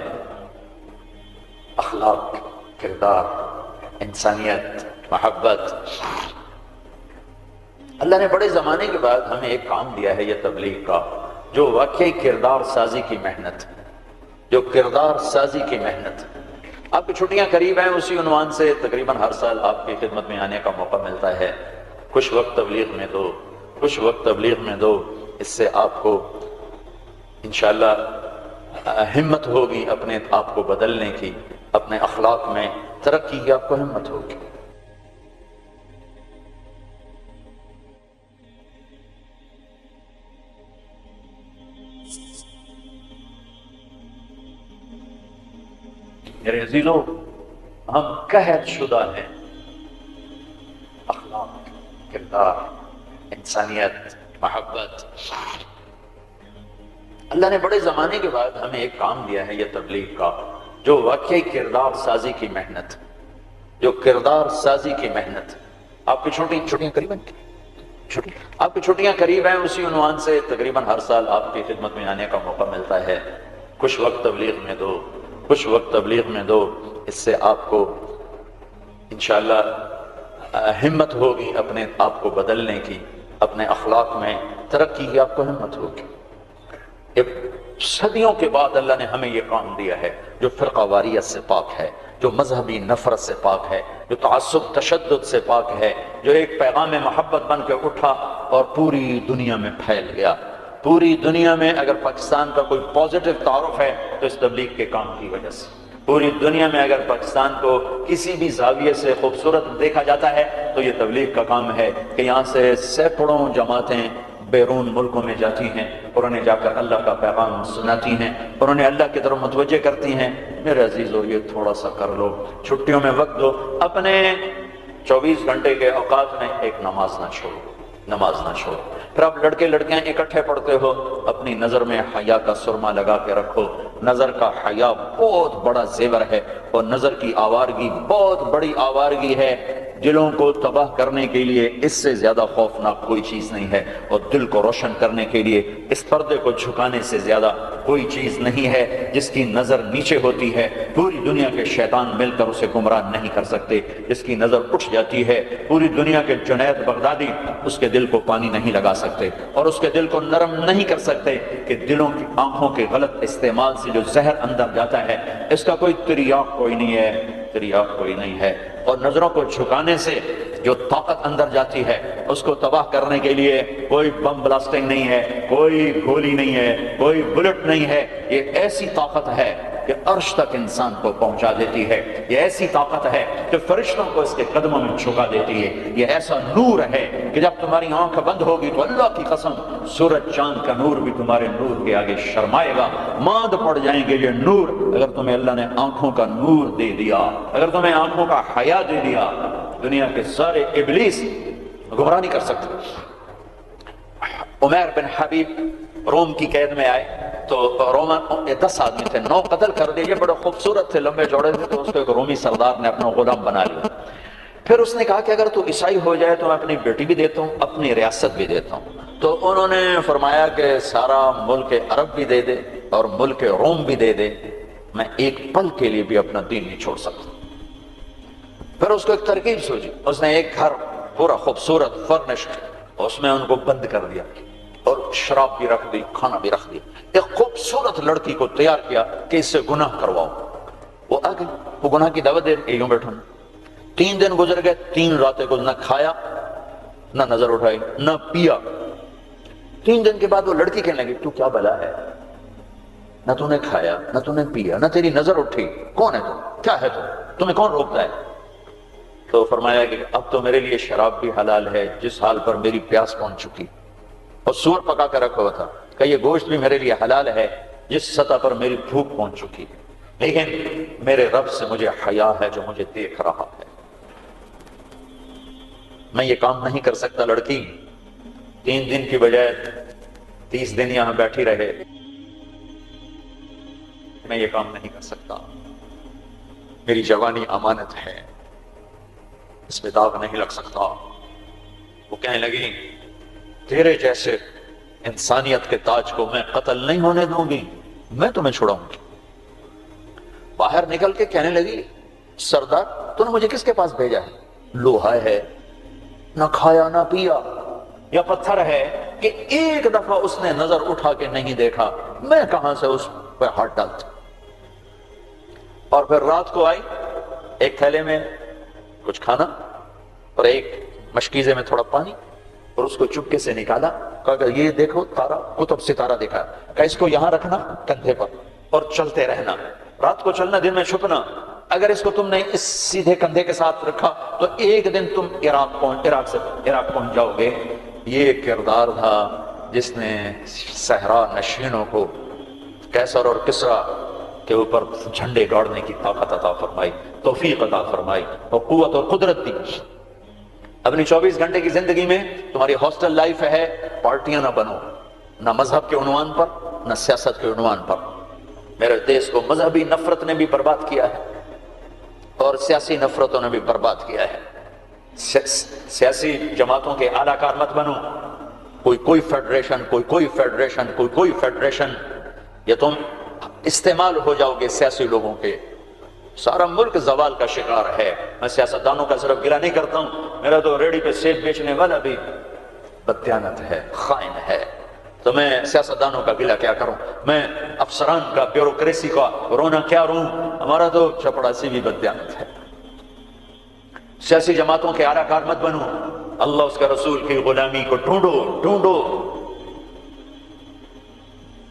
اخلاق، کردار، انسانیت، محبت. اللہ نے بڑے زمانے کے بعد ہمیں ایک کام دیا ہے یہ تبلیغ کا، جو واقعی کردار سازی کی محنت، جو کردار سازی کی محنت. آپ کی چھٹیاں قریب ہیں، اسی عنوان سے تقریباً ہر سال آپ کی خدمت میں آنے کا موقع ملتا ہے. کچھ وقت تبلیغ میں دو، کچھ وقت تبلیغ میں دو، اس سے آپ کو انشاءاللہ ہمت ہوگی اپنے آپ کو بدلنے کی، اپنے اخلاق میں ترقی کی آپ کو ہمت ہوگی. میرے عزیزوں، ہم قحط شدہ ہیں اخلاق، کردار، انسانیت، محبت۔ اللہ نے بڑے زمانے کے بعد ہمیں ایک کام دیا ہے، یہ تبلیغ کا، جو واقعی کردار سازی کی محنت، جو کردار سازی کی محنت۔ آپ کی چھٹیاں قریب ہیں، آپ کی چھٹیاں قریب ہیں، اسی عنوان سے تقریباً ہر سال آپ کی خدمت میں آنے کا موقع ملتا ہے۔ کچھ وقت تبلیغ میں دو، کچھ وقت تبلیغ میں دو، اس سے آپ کو انشاءاللہ ہمت ہوگی اپنے آپ کو بدلنے کی، اپنے اخلاق میں ترقی کی آپ کو ہمت ہوگی۔ ایک صدیوں کے بعد اللہ نے ہمیں یہ کام دیا ہے، جو فرقہ واریت سے پاک ہے، جو مذہبی نفرت سے پاک ہے، جو تعصب تشدد سے پاک ہے، جو ایک پیغام محبت بن کے اٹھا اور پوری دنیا میں پھیل گیا۔ پوری دنیا میں اگر پاکستان کا کوئی پازیٹو تعارف ہے تو اس تبلیغ کے کام کی وجہ سے۔ پوری دنیا میں اگر پاکستان کو کسی بھی زاویے سے خوبصورت دیکھا جاتا ہے تو یہ تبلیغ کا کام ہے کہ یہاں سے سینکڑوں جماعتیں بیرون ملکوں میں جاتی ہیں اور انہیں جا کر اللہ کا پیغام سناتی ہیں اور انہیں اللہ کی طرف متوجہ کرتی ہیں۔ میرے عزیزو، یہ تھوڑا سا کر لو، چھٹیوں میں وقت دو، اپنے 24 گھنٹے کے اوقات میں ایک نماز نہ چھوڑو، نماز نہ چھوڑو۔ پھر آپ لڑکے لڑکیاں اکٹھے پڑھتے ہو، اپنی نظر میں حیا کا سرما لگا کے رکھو۔ نظر کا حیا بہت بڑا زیور ہے اور نظر کی آوارگی بہت بڑی آوارگی ہے۔ دلوں کو تباہ کرنے کے لیے اس سے زیادہ خوفناک کوئی چیز نہیں ہے، اور دل کو روشن کرنے کے لیے اس پردے کو جھکانے سے زیادہ کوئی چیز نہیں ہے۔ جس کی نظر نیچے ہوتی ہے پوری دنیا کے شیطان مل کر اسے گمراہ نہیں کر سکتے، جس کی نظر اٹھ جاتی ہے پوری دنیا کے جنید بغدادی اس کے دل کو پانی نہیں لگا سکتے اور اس کے دل کو نرم نہیں کر سکتے کہ دلوں کی آنکھوں کے غلط استعمال سے جو زہر اندر جاتا ہے اس کا کوئی تریاق کوئی نہیں ہے، تریاق کوئی نہیں ہے۔ اور نظروں کو جھکانے سے جو طاقت اندر جاتی ہے اس کو تباہ کرنے کے لیے کوئی بم بلاسٹنگ نہیں ہے، کوئی گولی نہیں ہے، کوئی بلٹ نہیں ہے۔ یہ ایسی طاقت ہے کہ عرش تک انسان کو پہنچا دیتی ہے، یہ ایسی طاقت ہے کہ فرشتوں کو اس کے قدموں میں جھکا دیتی ہے، یہ ایسا نور ہے کہ جب تمہاری آنکھ بند ہوگی تو اللہ کی قسم سورج چاند کا نور بھی تمہارے نور کے آگے شرمائے گا، ماند پڑ جائیں گے یہ نور۔ اگر تمہیں اللہ نے آنکھوں کا نور دے دیا، اگر تمہیں آنکھوں کا حیا دے دیا، دنیا کے سارے ابلیس گمراہ نہیں کر سکتے۔ عمیر بن حبیب روم کی قید میں آئے تو رومن 10 آدمی تھے، 9 قتل کر دیے، یہ بڑے خوبصورت تھے، لمبے چوڑے تھے، تو اس کو ایک رومی سردار نے اپنا غلام بنا لیا۔ پھر اس نے کہا کہ اگر تو عیسائی ہو جائے تو میں اپنی بیٹی بھی دیتا ہوں، اپنی ریاست بھی دیتا ہوں۔ تو انہوں نے فرمایا کہ سارا ملک عرب بھی دے دے اور ملک روم بھی دے دے، میں ایک پل کے لیے بھی اپنا دین نہیں چھوڑ سکتا۔ پھر اس کو ایک ترکیب سوچی، اس نے ایک گھر پورا خوبصورت فرنشڈ، اس میں ان کو بند کر دیا اور شراب بھی رکھ دی، کھانا بھی رکھ دیا، ایک خوبصورت لڑکی کو تیار کیا کہ اس سے گناہ کرواؤ۔ وہ آ گئی، وہ گناہ کی دعوت دے، یوں بیٹھا۔ 3 دن گزر گئے، 3 راتیں کو نہ کھایا، نہ نظر اٹھائی، نہ پیا۔ 3 دن کے بعد وہ لڑکی کہنے لگی، تو کیا بلا ہے؟ نہ تو نے کھایا، نہ تو نے پیا، نہ تیری نظر اٹھی، کون ہے تو؟ کیا ہے تو؟ تمہیں کون روکتا ہے؟ تو فرمایا کہ اب تو میرے لیے شراب بھی حلال ہے جس حال پر میری پیاس پہنچ چکی، اور سور پکا کر رکھا ہوا تھا کہ یہ گوشت بھی میرے لیے حلال ہے جس سطح پر میری بھوک پہنچ چکی ہے، لیکن میرے رب سے مجھے حیا ہے جو مجھے دیکھ رہا ہے، میں یہ کام نہیں کر سکتا۔ لڑکی 3 دن کی بجائے 30 دن یہاں بیٹھی رہے، میں یہ کام نہیں کر سکتا، میری جوانی امانت ہے، اس میں داغ نہیں لگ سکتا۔ وہ کہنے لگی، تیرے جیسے انسانیت کے تاج کو میں قتل نہیں ہونے دوں گی، میں تمہیں چھڑاؤں گی۔ باہر نکل کے کہنے لگی، سردار تو نے مجھے کس کے پاس بھیجا ہے؟ لوہا ہے، نہ کھایا نہ پیا، یا پتھر ہے کہ ایک دفعہ اس نے نظر اٹھا کے نہیں دیکھا، میں کہاں سے اس پہ ہاتھ ڈالتا۔ اور پھر رات کو آئی، ایک تھیلے میں کچھ کھانا اور ایک مشکیزے میں تھوڑا پانی، اور اس کو چپکے سے نکالا، کہا کہ یہ دیکھو تارا، قطب ستارہ دکھا، کہ اس کو یہاں رکھنا کندھے پر اور چلتے رہنا، رات کو چلنا، دن میں چھپنا۔ اگر اس کو تم نے اس سیدھے کندھے کے ساتھ رکھا تو ایک دن تم عراق پہنچ جاؤ گے۔ یہ کردار تھا جس نے صحرا نشینوں کو، کیسر اور کسرا کے اوپر جھنڈے گاڑنے کی طاقت عطا فرمائی، توفیق عطا فرمائی اور قوت اور قدرت دی۔ اپنی 24 گھنٹے کی زندگی میں تمہاری ہاسٹل لائف ہے، پارٹیاں نہ بنو، نہ مذہب کے عنوان پر نہ سیاست کے عنوان پر۔ میرے دیش کو مذہبی نفرت نے بھی برباد کیا ہے اور سیاسی نفرتوں نے بھی برباد کیا ہے۔ سیاسی جماعتوں کے اعلیٰ کار مت بنو، کوئی فیڈریشن، کوئی فیڈریشن، یا تم استعمال ہو جاؤ گے سیاسی لوگوں کے۔ سارا ملک زوال کا شکار ہے۔ میں سیاستدانوں کا صرف گلہ نہیں کرتا ہوں، میرا تو ریڑھی پہ سیب بیچنے والا بھی بددیانت ہے، خائن ہے، تو میں سیاستدانوں کا گلہ کیا کروں، میں افسران کا، بیوروکریسی کا رونا کیا روں، ہمارا تو چپڑاسی بھی بددیانت ہے۔ سیاسی جماعتوں کے اعلیٰ کار مت بنو، اللہ اس کے رسول کی غلامی کو ڈھونڈو۔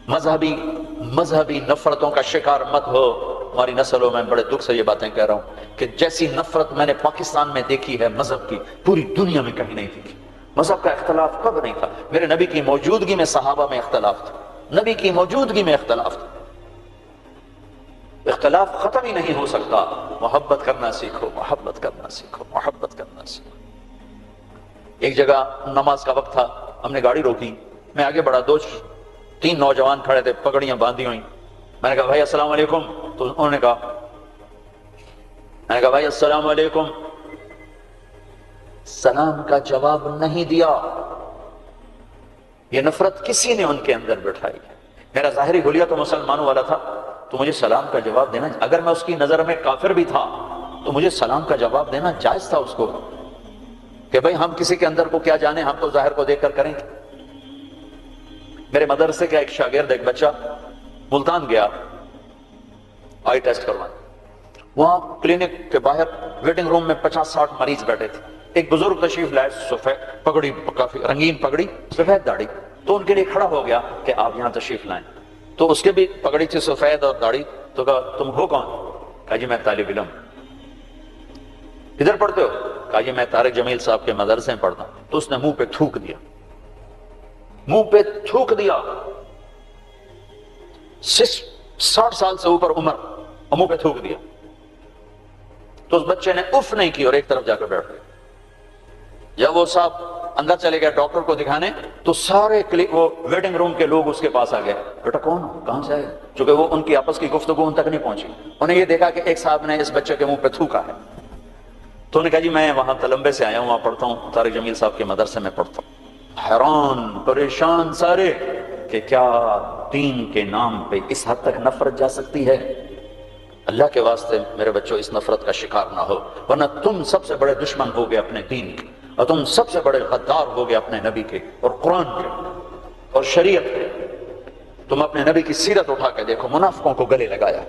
مذہبی نفرتوں کا شکار مت ہو۔ ہماری نسلوں میں بڑے دکھ سے یہ باتیں کہہ رہا ہوں کہ جیسی نفرت میں نے پاکستان میں دیکھی ہے مذہب کی، پوری دنیا میں کہیں نہیں دیکھی۔ مذہب کا اختلاف کب نہیں تھا؟ میرے نبی کی موجودگی میں صحابہ میں اختلاف تھا، نبی کی موجودگی میں اختلاف تھا۔ اختلاف ختم ہی نہیں ہو سکتا۔ محبت کرنا سیکھو، محبت کرنا سیکھو، محبت کرنا سیکھو۔ ایک جگہ نماز کا وقت تھا، ہم نے گاڑی روکی، میں آگے بڑھا، 2-3 نوجوان کھڑے تھے، پگڑیاں باندھی ہوئی۔ میں نے کہا بھائی السلام علیکم، تو انہوں نے کہا، میں نے کہا بھائی السلام علیکم، سلام کا جواب نہیں دیا۔ یہ نفرت کسی نے ان کے اندر بٹھائی ہے۔ میرا ظاہری حلیہ تو مسلمانوں والا تھا، تو مجھے سلام کا جواب دینا، اگر میں اس کی نظر میں کافر بھی تھا تو مجھے سلام کا جواب دینا جائز تھا اس کو، کہ بھئی ہم کسی کے اندر کو کیا جانے، ہم تو ظاہر کو دیکھ کر کریں گے۔ میرے مدرسے کا ایک شاگرد، ایک بچہ ملتان گیا آئی ٹیسٹ کروانے، وہاں کلینک کے باہر ویٹنگ روم میں 50-60 مریض بیٹھے تھے۔ ایک بزرگ تشریف لائے، سفید پگڑی، کافی رنگین پگڑی، سفید داڑھی، تو ان کے لیے کھڑا ہو گیا کہ آپ یہاں تشریف لائیں، تو اس کے بھی پگڑی تھی سفید اور داڑھی، تو کہا تم ہو کون؟ کہا جی میں طالب علم۔ کدھر پڑھتے ہو؟ کہا جی میں طارق جمیل صاحب کے مدرسے میں پڑھتا ہوں۔ تو اس نے منہ پہ تھوک دیا، منہ پہ تھوک دیا، 60 سال سے اوپر عمر، اور منہ پہ تھوک دیا۔ تو اس بچے نے اف نہیں کی اور ایک طرف جا کر بیٹھ گیا۔ جب وہ صاحب اندر چلے گئے ڈاکٹر کو دکھانے، تو سارے وہ ویٹنگ روم کے لوگ اس کے پاس آ گئے، بیٹا کون ہو، کہاں سے آئے؟ چونکہ وہ ان کی آپس کی گفتگو ان تک نہیں پہنچی، انہیں یہ دیکھا کہ ایک صاحب نے اس بچے کے منہ پہ تھوکا ہے، تو انہوں نے کہا جی میں وہاں تلمبے سے آیا ہوں، وہاں پڑھتا ہوں، طارق جمیل صاحب کے مدرسے میں پڑھتا ہوں۔ حیران پریشان سارے کہ کیا دین کے نام پہ اس حد تک نفرت جا سکتی ہے؟ اللہ کے واسطے میرے بچوں اس نفرت کا شکار نہ ہو، ورنہ تم سب سے بڑے دشمن ہوگے اپنے دین کے، اور تم سب سے بڑے غدار ہوگے اپنے نبی کے اور قرآن کے اور شریعت کے۔ تم اپنے نبی کی سیرت اٹھا کے دیکھو، منافقوں کو گلے لگایا۔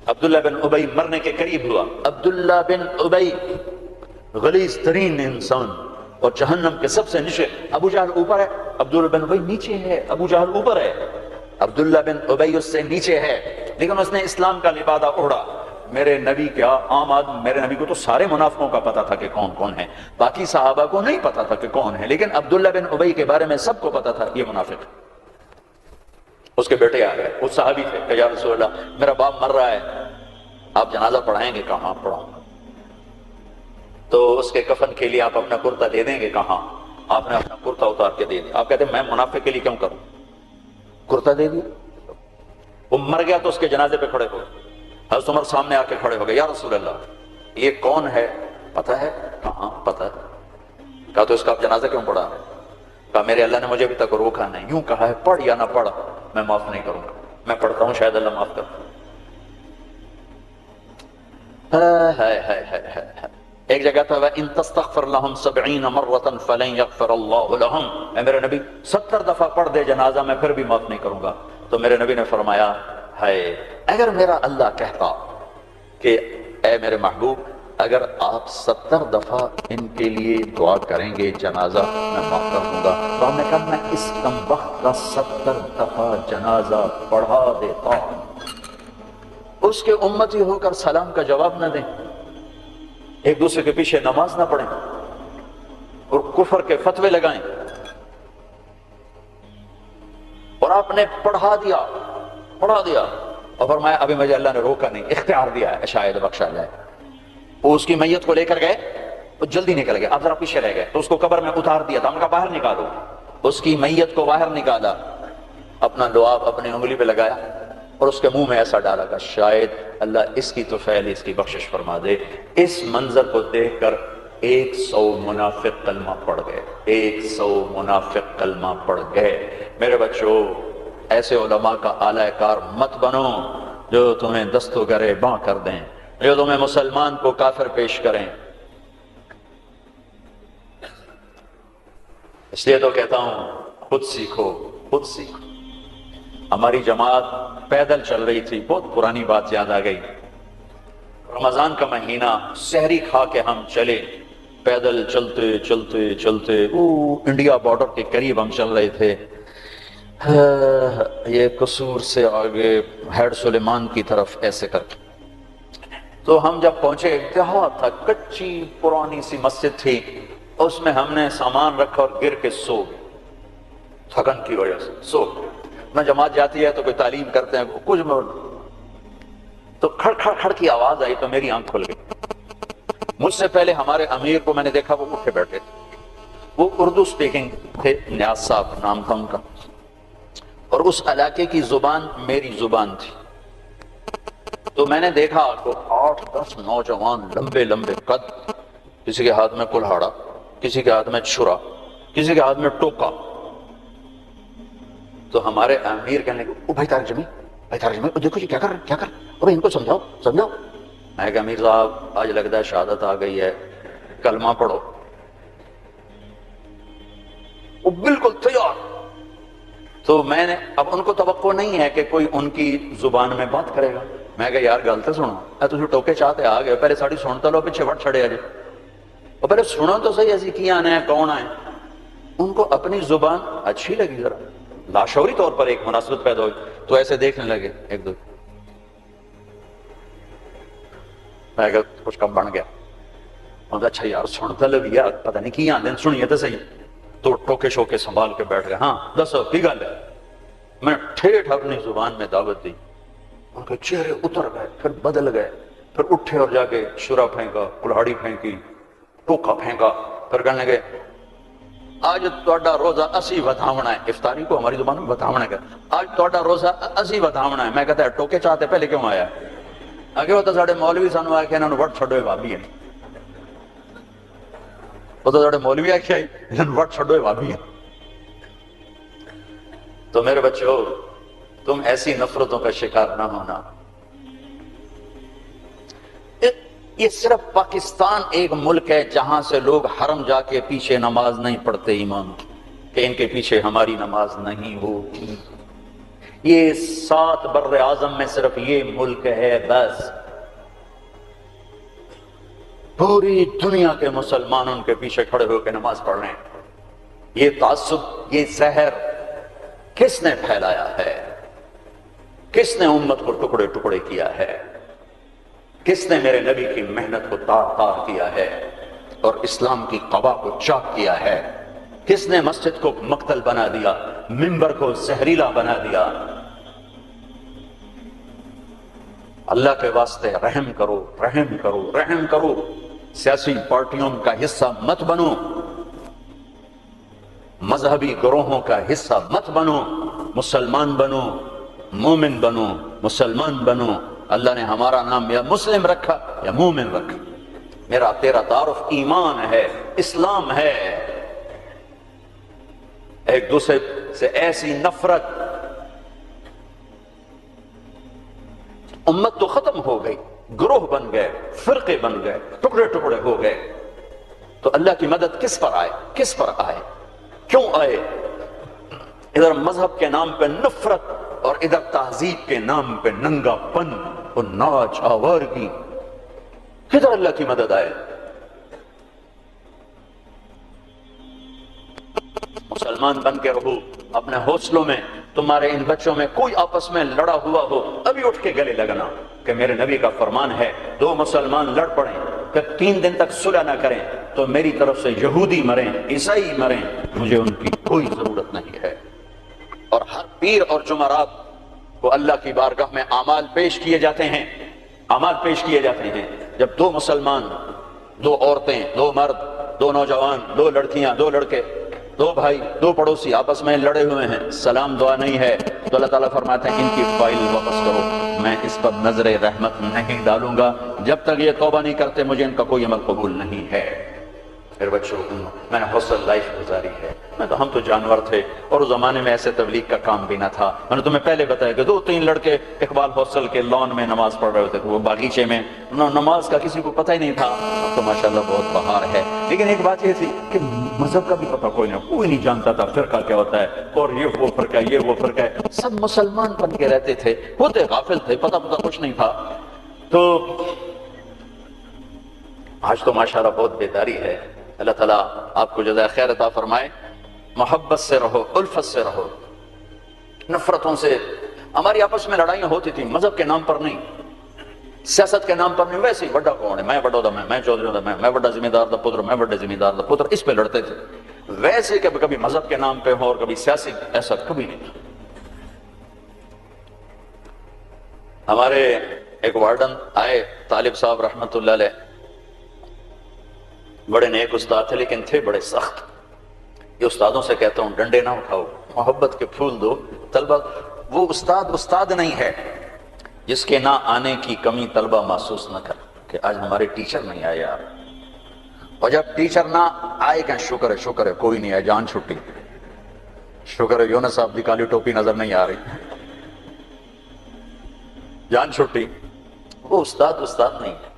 عبداللہ بن ابی مرنے کے قریب ہوا۔ عبداللہ بن ابی غلیظ ترین انسان اور جہنم کے سب سے نیچے۔ ابو جہل اوپر ہے، عبداللہ بن ابی نیچے ہے۔ ابو جہل اوپر ہے، عبداللہ بن ابی اس سے نیچے ہے، لیکن اس نے اسلام کا لبادہ اوڑھا۔ میرے نبی کیا عام آدمی، میرے نبی کو تو سارے منافقوں کا پتا تھا کہ کون کون ہے، باقی صحابہ کو نہیں پتا تھا کہ کون ہے، لیکن عبداللہ بن ابی کے بارے میں سب کو پتا تھا یہ منافق۔ اس کے بیٹے آ گئے، وہ صحابی تھے، کہ یا رسول اللہ میرا باپ مر رہا ہے، آپ جنازہ پڑھائیں گے؟ کہاں پڑھاؤں گا؟ تو اس کے کفن کے لیے آپ اپنا کرتا دے دیں گے؟ کہاں؟ آپ نے اپنا کرتا اتار کے دے دیا۔ آپ کہتے ہیں میں منافق کے لیے کیوں کروں، کرتا دے دیا۔ وہ مر گیا تو اس کے جنازے پہ کھڑے ہو گئے، حضرت عمر سامنے آ کے کھڑے ہو گئے، یا رسول اللہ یہ کون ہے، پتہ ہے؟ کہاں پتہ ہے؟ کہا تو اس کا آپ جنازہ کیوں پڑھا؟ کہا میرے اللہ نے مجھے ابھی تک روکا نہیں، یوں کہا ہے پڑھ یا نہ پڑھ میں معاف نہیں کروں گا، میں پڑھتا ہوں شاید اللہ معاف کر۔ ایک جگہ تھا ان تستغفر لهم 70 مرة فلن يغفر الله لهم، اے میرے نبی 70 دفعہ پڑھ دے جنازہ میں پھر بھی معاف نہیں کروں گا۔ تو میرے نبی نے فرمایا ہے اگر میرا اللہ کہتا کہ اے میرے محبوب اگر آپ 70 دفعہ ان کے لیے دعا کریں گے جنازہ میں معاف کر دوں گا، تو ہم نے کہا میں اس کم وقت کا 70 دفعہ جنازہ پڑھا دیتا ہوں، اس کے امتی ہو کر سلام کا جواب نہ دیں، ایک دوسرے کے پیچھے نماز نہ پڑھیں اور کفر کے فتوے لگائیں، اور آپ نے پڑھا دیا اور فرمایا ابھی مجھے اللہ نے روکا نہیں، اختیار دیا ہے، شاید بخشا جائے۔ وہ اس کی میت کو لے کر گئے، وہ جلدی نکل گئے، اب ذرا پیچھے رہ گئے تو اس کو قبر میں اتار دیا تھا، ہم کہا باہر نکالو، اس کی میت کو باہر نکالا، اپنا لعاب اپنی انگلی پہ لگایا اور اس کے منہ میں ایسا ڈالا کہ شاید اللہ اس کی تو فعل اس کی بخشش فرما دے۔ اس منظر کو دیکھ کر 100 منافق کلمہ پڑھ گئے، 100 منافق کلمہ پڑھ گئے۔ میرے بچوں، ایسے علماء کا اعلی کار مت بنو جو تمہیں دست و گریباں کر دیں، جو تمہیں مسلمان کو کافر پیش کریں۔ اس لیے تو کہتا ہوں خود سیکھو، خود سیکھو۔ ہماری جماعت پیدل چل رہی تھی، بہت پرانی بات یاد آ گئی، رمضان کا مہینہ، سحری کھا کے ہم چلے، پیدل چلتے چلتے چلتے انڈیا بارڈر کے قریب ہم چل رہے تھے، یہ قصور سے آگے ہیڈ سلیمان کی طرف ایسے کر کے، تو ہم جب پہنچے دیہات تھا، کچی پرانی سی مسجد تھی، اس میں ہم نے سامان رکھا اور گر کے سو گئے، تھکن کی وجہ سے سو گئے۔ نہ جماعت جاتی ہے تو کوئی تعلیم کرتے ہیں کچھ میں، تو کھڑ کھڑ کھڑ کی آواز آئی تو میری آنکھ کھل گئی۔ مجھ سے پہلے ہمارے امیر کو میں نے دیکھا، وہ اٹھے بیٹھے تھے، وہ اردو سپیکنگ تھے، نیاز صاحب نام تھا ان کا، اور اس علاقے کی زبان میری زبان تھی۔ تو میں نے دیکھا تو 8-10 نوجوان لمبے لمبے قد، کسی کے ہاتھ میں کلہاڑا، کسی کے ہاتھ میں چھرا، کسی کے ہاتھ میں ٹوکا۔ تو ہمارے امیر کہنے لگے، او بھائی طارق جمی، بھائی طارق جمی، دیکھو یہ کیا کر رہے ہیں، کیا کر رہے ہیں، او بھائی ان کو سمجھاؤ سمجھاؤ۔ میں کہا امیر صاحب آج لگتا ہے شہادت آ گئی ہے، کلمہ پڑھو۔ وہ بالکل تیار۔ تو میں نے، اب ان کو توقع نہیں ہے کہ کوئی ان کی زبان میں بات کرے گا۔ میں کہا یار گل تو سنو، تسی ٹوکے چاہتے آ گئے، پہلے ساڑی سنتا لو، پیچھے وٹ چھڑے آجے، اور پہلے سنو تو صحیح ایسی کی آنے ہیں، کون آئے۔ ان کو اپنی زبان اچھی لگی، ذرا لاشعوری طور پر ایک مناسبت پیدا ہوئی، تو ایسے دیکھنے لگے ایک دو۔ میں کہا کچھ کم بن گیا، اچھا یار سنتا لگی یار، پتہ نہیں کی آندے، سنیے تو صحیح۔ تو ٹوکے شوکے سنبھال کے بیٹھ گئے، ہاں دسو کی گل ہے۔ میں ٹھیٹھ اپنی زبان میں دعوت دی، ان کے چہرے اتر گئے، پھر بدل گئے، پھر اٹھے اور جا کے شرا پھینکا، کلہاڑی پھینکی، ٹوکا پھینکا، پھر کہنے لگے آج تہاڈا روزہ اسی ودھاونا ہے۔ افطاری کو ہماری زبان میں ودھاونا ہے، آج تہاڈا روزہ اسی ودھاونا ہے۔ میں کہتا ہے ٹوکے چاہتے پہلے کیوں آیا؟ اگے وہ تو ساڈے مولوی سانو آ کے انہاں نوں وٹ چھڈو بھابی ہے، وہ تو ساڈے مولوی آخیا انہاں نوں وٹ چھڈو بھابی ہے۔ تو میرے بچوں، تم ایسی نفرتوں کا شکار نہ ہونا۔ یہ صرف پاکستان ایک ملک ہے جہاں سے لوگ حرم جا کے پیچھے نماز نہیں پڑھتے امام کی، کہ ان کے پیچھے ہماری نماز نہیں ہوگی۔ یہ 7 بر اعظم میں صرف یہ ملک ہے بس، پوری دنیا کے مسلمان ان کے پیچھے کھڑے ہو کے نماز پڑھ رہے ہیں۔ یہ تعصب، یہ زہر کس نے پھیلایا ہے؟ کس نے امت کو ٹکڑے ٹکڑے کیا ہے؟ کس نے میرے نبی کی محنت کو تار تار کیا ہے اور اسلام کی قبا کو چاک کیا ہے؟ کس نے مسجد کو مقتل بنا دیا، منبر کو زہریلا بنا دیا؟ اللہ کے واسطے رحم کرو، رحم کرو، رحم کرو۔ سیاسی پارٹیوں کا حصہ مت بنو، مذہبی گروہوں کا حصہ مت بنو، مسلمان بنو، مومن بنو، مسلمان بنو۔ اللہ نے ہمارا نام یا مسلم رکھا یا مومن رکھا۔ میرا تیرا تعارف ایمان ہے، اسلام ہے۔ ایک دوسرے سے ایسی نفرت، امت تو ختم ہو گئی، گروہ بن گئے، فرقے بن گئے، ٹکڑے ٹکڑے ہو گئے۔ تو اللہ کی مدد کس پر آئے؟ کس پر آئے؟ کیوں آئے؟ ادھر مذہب کے نام پہ نفرت اور ادھر تہذیب کے نام پہ ننگا پن اور ناچ آوارگی، کدھر اللہ کی مدد آئے؟ مسلمان بن کے رہو اپنے حوصلوں میں۔ تمہارے ان بچوں میں کوئی آپس میں لڑا ہوا ہو، ابھی اٹھ کے گلے لگنا، کہ میرے نبی کا فرمان ہے 2 مسلمان لڑ پڑیں کہ 3 دن تک صلح نہ کریں تو میری طرف سے یہودی مریں، عیسائی مریں، مجھے ان کی کوئی ضرورت نہیں ہے۔ اور ہر پیر اور جمعرات وہ اللہ کی بارگاہ میں اعمال پیش کیے جاتے ہیں، اعمال پیش کیے جاتے ہیں۔ جب دو مسلمان، دو عورتیں، دو مرد، دو نوجوان، دو لڑکیاں، دو لڑکے، دو بھائی، دو پڑوسی آپس میں لڑے ہوئے ہیں، سلام دعا نہیں ہے، تو اللہ تعالیٰ فرماتے ہیں ان کی فائل واپس کرو، میں اس پر نظر رحمت نہیں ڈالوں گا، جب تک یہ توبہ نہیں کرتے مجھے ان کا کوئی عمل قبول نہیں ہے۔ میرے بچوں، میں نے حوصل لائف گزاری ہے، ہم تو جانور تھے، اور اس زمانے میں ایسے تبلیغ کا کام بھی نہ تھا۔ میں نے تمہیں پہلے بتایا کہ 2-3 لڑکے اقبال حوصل کے لان میں نماز پڑھ رہے ہوتے تھے، وہ باغیچے میں، نماز کا کسی کو پتہ ہی نہیں تھا۔ اب تو ماشاءاللہ بہت بہار ہے، لیکن ایک بات یہ تھی کہ مذہب کا بھی پتہ کوئی نہیں جانتا تھا، فرقہ کیا ہوتا ہے، اور یہ وہ فرقہ ہے، یہ وہ فرقہ ہے، سب مسلمان بن کے رہتے تھے، ہوتے غافل تھے، پتہ کچھ نہیں تھا۔ تو آج تو ماشاءاللہ بہت بیداری ہے۔ اللہ تعالیٰ آپ کو جزائے خیر عطا فرمائے۔ محبت سے رہو، الفت سے رہو، نفرتوں سے۔ ہماری آپس میں لڑائیاں ہوتی تھیں، مذہب کے نام پر نہیں، سیاست کے نام پر نہیں، ویسے ہی بڑا کون ہے، میں بڑا دا میں چودھری دا میں بڑا ذمہ دار دا پتر، میں بڑے ذمہ دار دا پتر، اس پہ لڑتے تھے۔ ویسے کبھی مذہب کے نام پہ ہو اور کبھی سیاسی، ایسا کبھی نہیں تھا۔ ہمارے ایک وارڈن آئے، طالب صاحب رحمت اللہ علیہ، بڑے نیک استاد تھے لیکن تھے بڑے سخت۔ یہ استادوں سے کہتا ہوں ڈنڈے نہ اٹھاؤ، محبت کے پھول دو طلبہ۔ وہ استاد نہیں ہے جس کے نہ آنے کی کمی طلبہ محسوس نہ کر کہ آج ہمارے ٹیچر نہیں آئے یار، اور جب ٹیچر نہ آئے کہ شکر ہے کوئی نہیں آئے، جان چھٹی، شکر ہے یونس صاحب کی کالی ٹوپی نظر نہیں آ رہی، جان چھٹی۔ وہ استاد نہیں ہے۔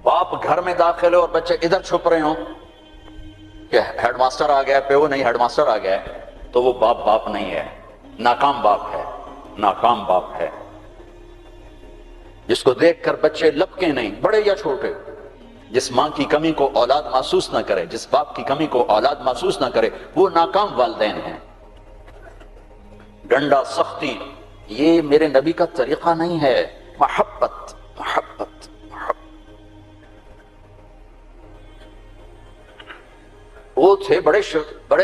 باپ گھر میں داخل ہو اور بچے ادھر چھپ رہے ہوں کہ ہیڈ ماسٹر آ گیا، پیو نہیں ہیڈ ماسٹر آ گیا ہے، تو وہ باپ نہیں ہے، ناکام باپ ہے، ناکام باپ ہے، جس کو دیکھ کر بچے لپکے نہیں، بڑے یا چھوٹے۔ جس ماں کی کمی کو اولاد محسوس نہ کرے، جس باپ کی کمی کو اولاد محسوس نہ کرے، وہ ناکام والدین ہیں۔ ڈنڈا، سختی، یہ میرے نبی کا طریقہ نہیں ہے۔ محبت، محبت، وہ تھے بڑے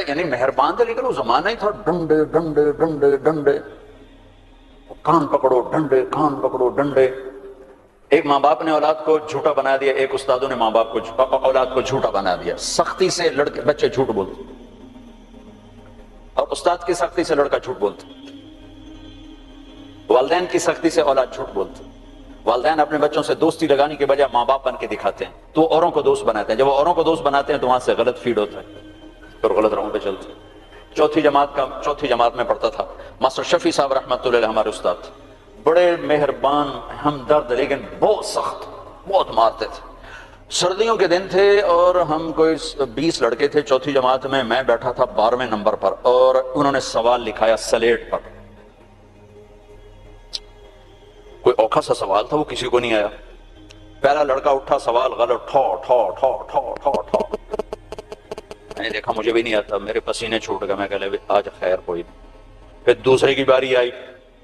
یعنی مہربان تھے، لیکن وہ زمانہ ہی تھا ڈنڈے ڈنڈے ڈنڈے ڈنڈے، کان پکڑو ڈنڈے، کان پکڑو ڈنڈے۔ ایک ماں باپ نے اولاد کو جھوٹا بنا دیا، ایک استادوں نے ماں باپ کو اولاد کو جھوٹا بنا دیا۔ سختی سے لڑکے بچے جھوٹ بولتے، اور استاد کی سختی سے لڑکا جھوٹ بولتے، والدین کی سختی سے اولاد جھوٹ بولتے۔ والدین اپنے بچوں سے دوستی لگانے کے بجائے ماں باپ بن کے دکھاتے ہیں، تو اوروں کو دوست بناتے ہیں۔ جب وہ اوروں کو دوست بناتے ہیں تو وہاں سے غلط فیڈ ہوتا ہے، پھر غلط راہوں پہ چلتے ہیں۔ چوتھی جماعت میں پڑھتا تھا، ماسٹر شفیع صاحب رحمۃ اللہ علیہ ہمارے استاد تھے، بڑے مہربان، ہمدرد، لیکن بہت سخت، بہت مارتے تھے۔ سردیوں کے دن تھے اور ہم کوئی 20 لڑکے تھے چوتھی جماعت میں، میں بیٹھا تھا 12ویں نمبر پر، اور انہوں نے سوال لکھایا سلیٹ پر۔ کوئی اوکھا سا سوال تھا، وہ کسی کو نہیں آیا۔ پہلا لڑکا اٹھا، سوال غلط، ٹھو ٹھو ٹھو ٹھو ٹھو ٹھو۔ میں نے دیکھا مجھے بھی نہیں آتا، میرے پسینے چھوٹ گئے، میں کہہ آج خیر کوئی نہیں۔ پھر دوسرے کی باری آئی،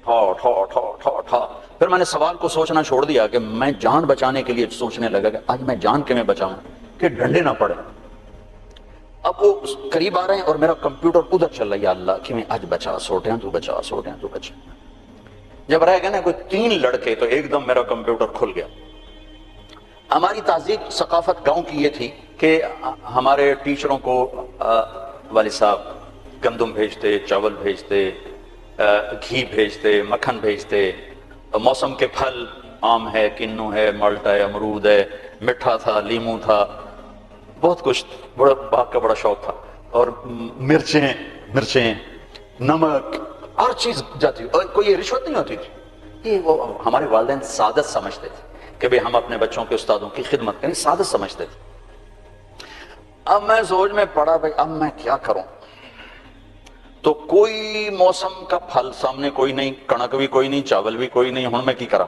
ٹھو ٹھو ٹھو ٹھو ٹھو۔ پھر میں نے سوال کو سوچنا چھوڑ دیا کہ میں جان بچانے کے لیے سوچنے لگا کہ آج میں جان کے میں بچاؤں کہ ڈنڈے نہ پڑے۔ اب وہ قریب آ رہے ہیں اور میرا کمپیوٹر ادھر چل رہا ہے، یا اللہ کہ میں آج بچا سوٹیں تو بچا سوٹیں تو بچا۔ جب رہ گئے نا کوئی 3 لڑکے تو ایک دم میرا کمپیوٹر کھل گیا۔ ہماری تہذیب ثقافت گاؤں کی یہ تھی کہ ہمارے ٹیچروں کو والد صاحب گندم بھیجتے، چاول بھیجتے، گھی بھیجتے، مکھن بھیجتے، موسم کے پھل، آم ہے، کنو ہے، مالٹا ہے، امرود ہے، مٹھا تھا، لیمو تھا، بہت کچھ، بڑا باغ کا بڑا شوق تھا، اور مرچیں، نمک، ہر چیز جاتی، اور کوئی رشوت نہیں ہوتی تھی۔ یہ وہ ہمارے والدین سعادت سمجھتے تھے کہ بھئی ہم اپنے بچوں کے استادوں کی خدمت کریں، سعادت سمجھتے تھے۔ اب میں سوچ میں پڑا بھئی اب میں کیا کروں، تو کوئی موسم کا پھل سامنے کوئی نہیں، کنک بھی کوئی نہیں، چاول بھی کوئی نہیں، ہن میں کی کرا؟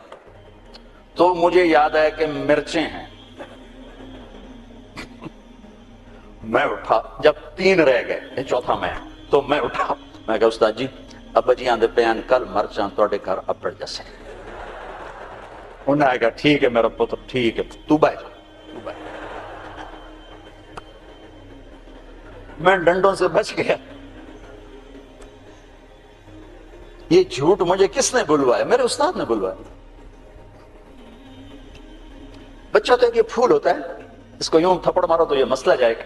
تو مجھے یاد آیا کہ مرچیں ہیں۔ میں اٹھا، جب 3 رہ گئے، چوتھا میں، تو میں اٹھا، میں کہا استاد جی ابا جی آندے پیان کل مرچاں توڑے گھر اپڑ جسے۔ انہوں نے کہا ٹھیک ہے میرا پتر، ٹھیک ہے، تو بائے جا۔ میں ڈنڈوں سے بچ گیا۔ یہ جھوٹ مجھے کس نے بلوایا؟ میرے استاد نے بلوایا۔ بچہ تو ایک یہ پھول ہوتا ہے، اس کو یوں تھپڑ مارو تو یہ مسئلہ جائے گا۔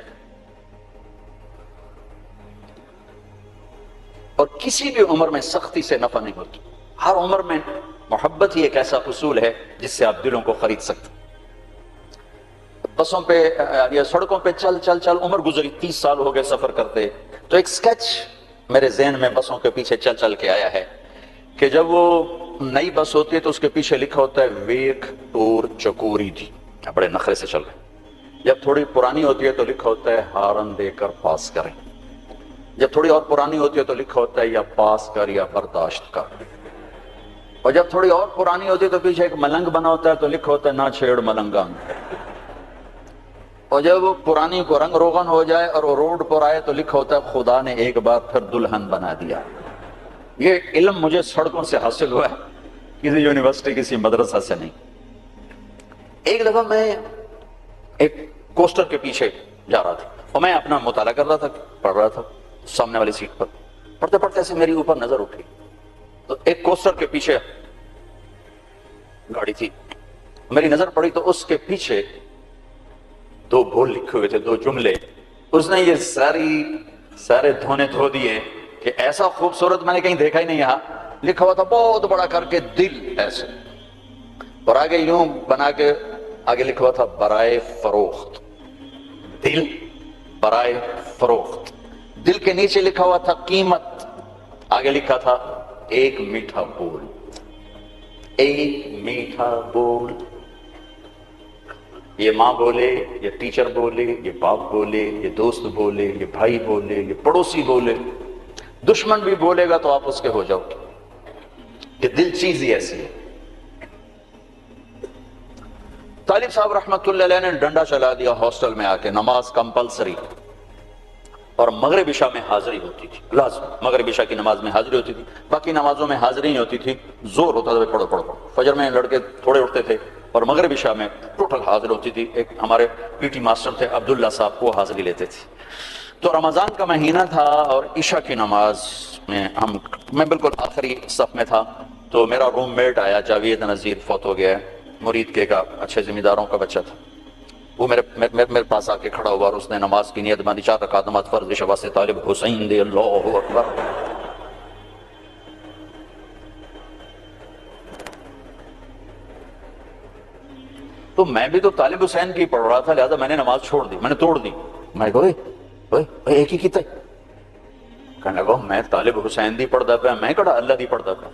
اور کسی بھی عمر میں سختی سے نفع نہیں ہوتی، ہر عمر میں محبت ہی ایک ایسا اصول ہے جس سے آپ دلوں کو خرید سکتے۔ بسوں پہ یا سڑکوں پہ چل چل چل عمر گزری، 30 سال ہو گئے سفر کرتے، تو ایک سکیچ میرے ذہن میں بسوں کے پیچھے چل چل کے آیا ہے کہ جب وہ نئی بس ہوتی ہے تو اس کے پیچھے لکھا ہوتا ہے ویک ٹور چکوری دی، بڑے نخرے سے چل رہے۔ جب تھوڑی پرانی ہوتی ہے تو لکھا ہوتا ہے ہارن دے کر پاس کریں۔ جب تھوڑی اور پرانی ہوتی ہے تو لکھا ہوتا ہے یا پاس کر یا برداشت کر۔ اور جب تھوڑی اور پرانی ہوتی ہے تو پیچھے ایک ملنگ بنا ہوتا ہے تو لکھا ہوتا ہے نہ چھیڑ ملنگان۔ اور جب پرانی کو رنگ روغن ہو جائے اور وہ روڈ پر آئے تو لکھا ہوتا ہے خدا نے ایک بار پھر دلہن بنا دیا۔ یہ علم مجھے سڑکوں سے حاصل ہوا ہے، کسی یونیورسٹی کسی مدرسہ سے نہیں۔ ایک دفعہ میں ایک کوسٹر کے پیچھے جا رہا تھا اور میں اپنا مطالعہ کر رہا تھا، پڑھ رہا تھا سامنے والی سیٹ پر، پڑھتے پڑھتے ایسے میری اوپر نظر اٹھی تو ایک کوسٹر کے پیچھے گاڑی تھی، میری نظر پڑی تو اس کے پیچھے 2 بول لکھے ہوئے تھے، 2 جملے۔ اس نے یہ سارے دھونے دھو دیے کہ ایسا خوبصورت میں نے کہیں دیکھا ہی نہیں، یہاں لکھا ہوا تھا بہت بڑا کر کے دل ایسے، اور آگے یوں بنا کے آگے لکھا ہوا تھا برائے فروخت، دل برائے فروخت۔ دل کے نیچے لکھا ہوا تھا قیمت، آگے لکھا تھا ایک میٹھا بول، ایک میٹھا بول۔ یہ ماں بولے، یہ ٹیچر بولے، یہ باپ بولے، یہ دوست بولے، یہ بھائی بولے، یہ پڑوسی بولے، دشمن بھی بولے گا تو آپ اس کے ہو جاؤ گے، کہ دل چیز ہی ایسی ہے۔ طالب صاحب رحمت اللہ علیہ نے ڈنڈا چلا دیا ہاسٹل میں آ کے، نماز کمپلسری، اور مغرب عشاء میں حاضری ہوتی تھی، لازم مغرب عشاء کی نماز میں حاضری ہوتی تھی، باقی نمازوں میں حاضری نہیں ہوتی تھی، زور ہوتا تھا پڑھو پڑھو پڑھو۔ فجر میں لڑکے تھوڑے اٹھتے تھے اور مغرب عشاء میں ٹوٹل حاضر ہوتی تھی۔ ایک ہمارے پی ٹی ماسٹر تھے عبداللہ صاحب، وہ حاضری لیتے تھے۔ تو رمضان کا مہینہ تھا اور عشاء کی نماز میں میں بالکل آخری صف میں تھا، تو میرا روم میٹ آیا جاوید نذیر، فوت ہو گیا ہے، مرید کے کا، اچھے زمینداروں کا بچہ تھا۔ وہ میرے پاس آ کے کھڑا ہوا اور اس نے نماز کی نیت باندھی، 4 رکعت نماز فرض شبا سے طالب حسین دے، اللہ اکبر۔ تو میں بھی تو طالب حسین کی پڑھ رہا تھا، لہذا میں نے نماز چھوڑ دی، میں نے توڑ دی۔ میں کہا ایک ہی کیتا ہے، کہنے لگا میں طالب حسین دی پڑھدا پیا، میں کہڑا اللہ دی پڑھدا پیا۔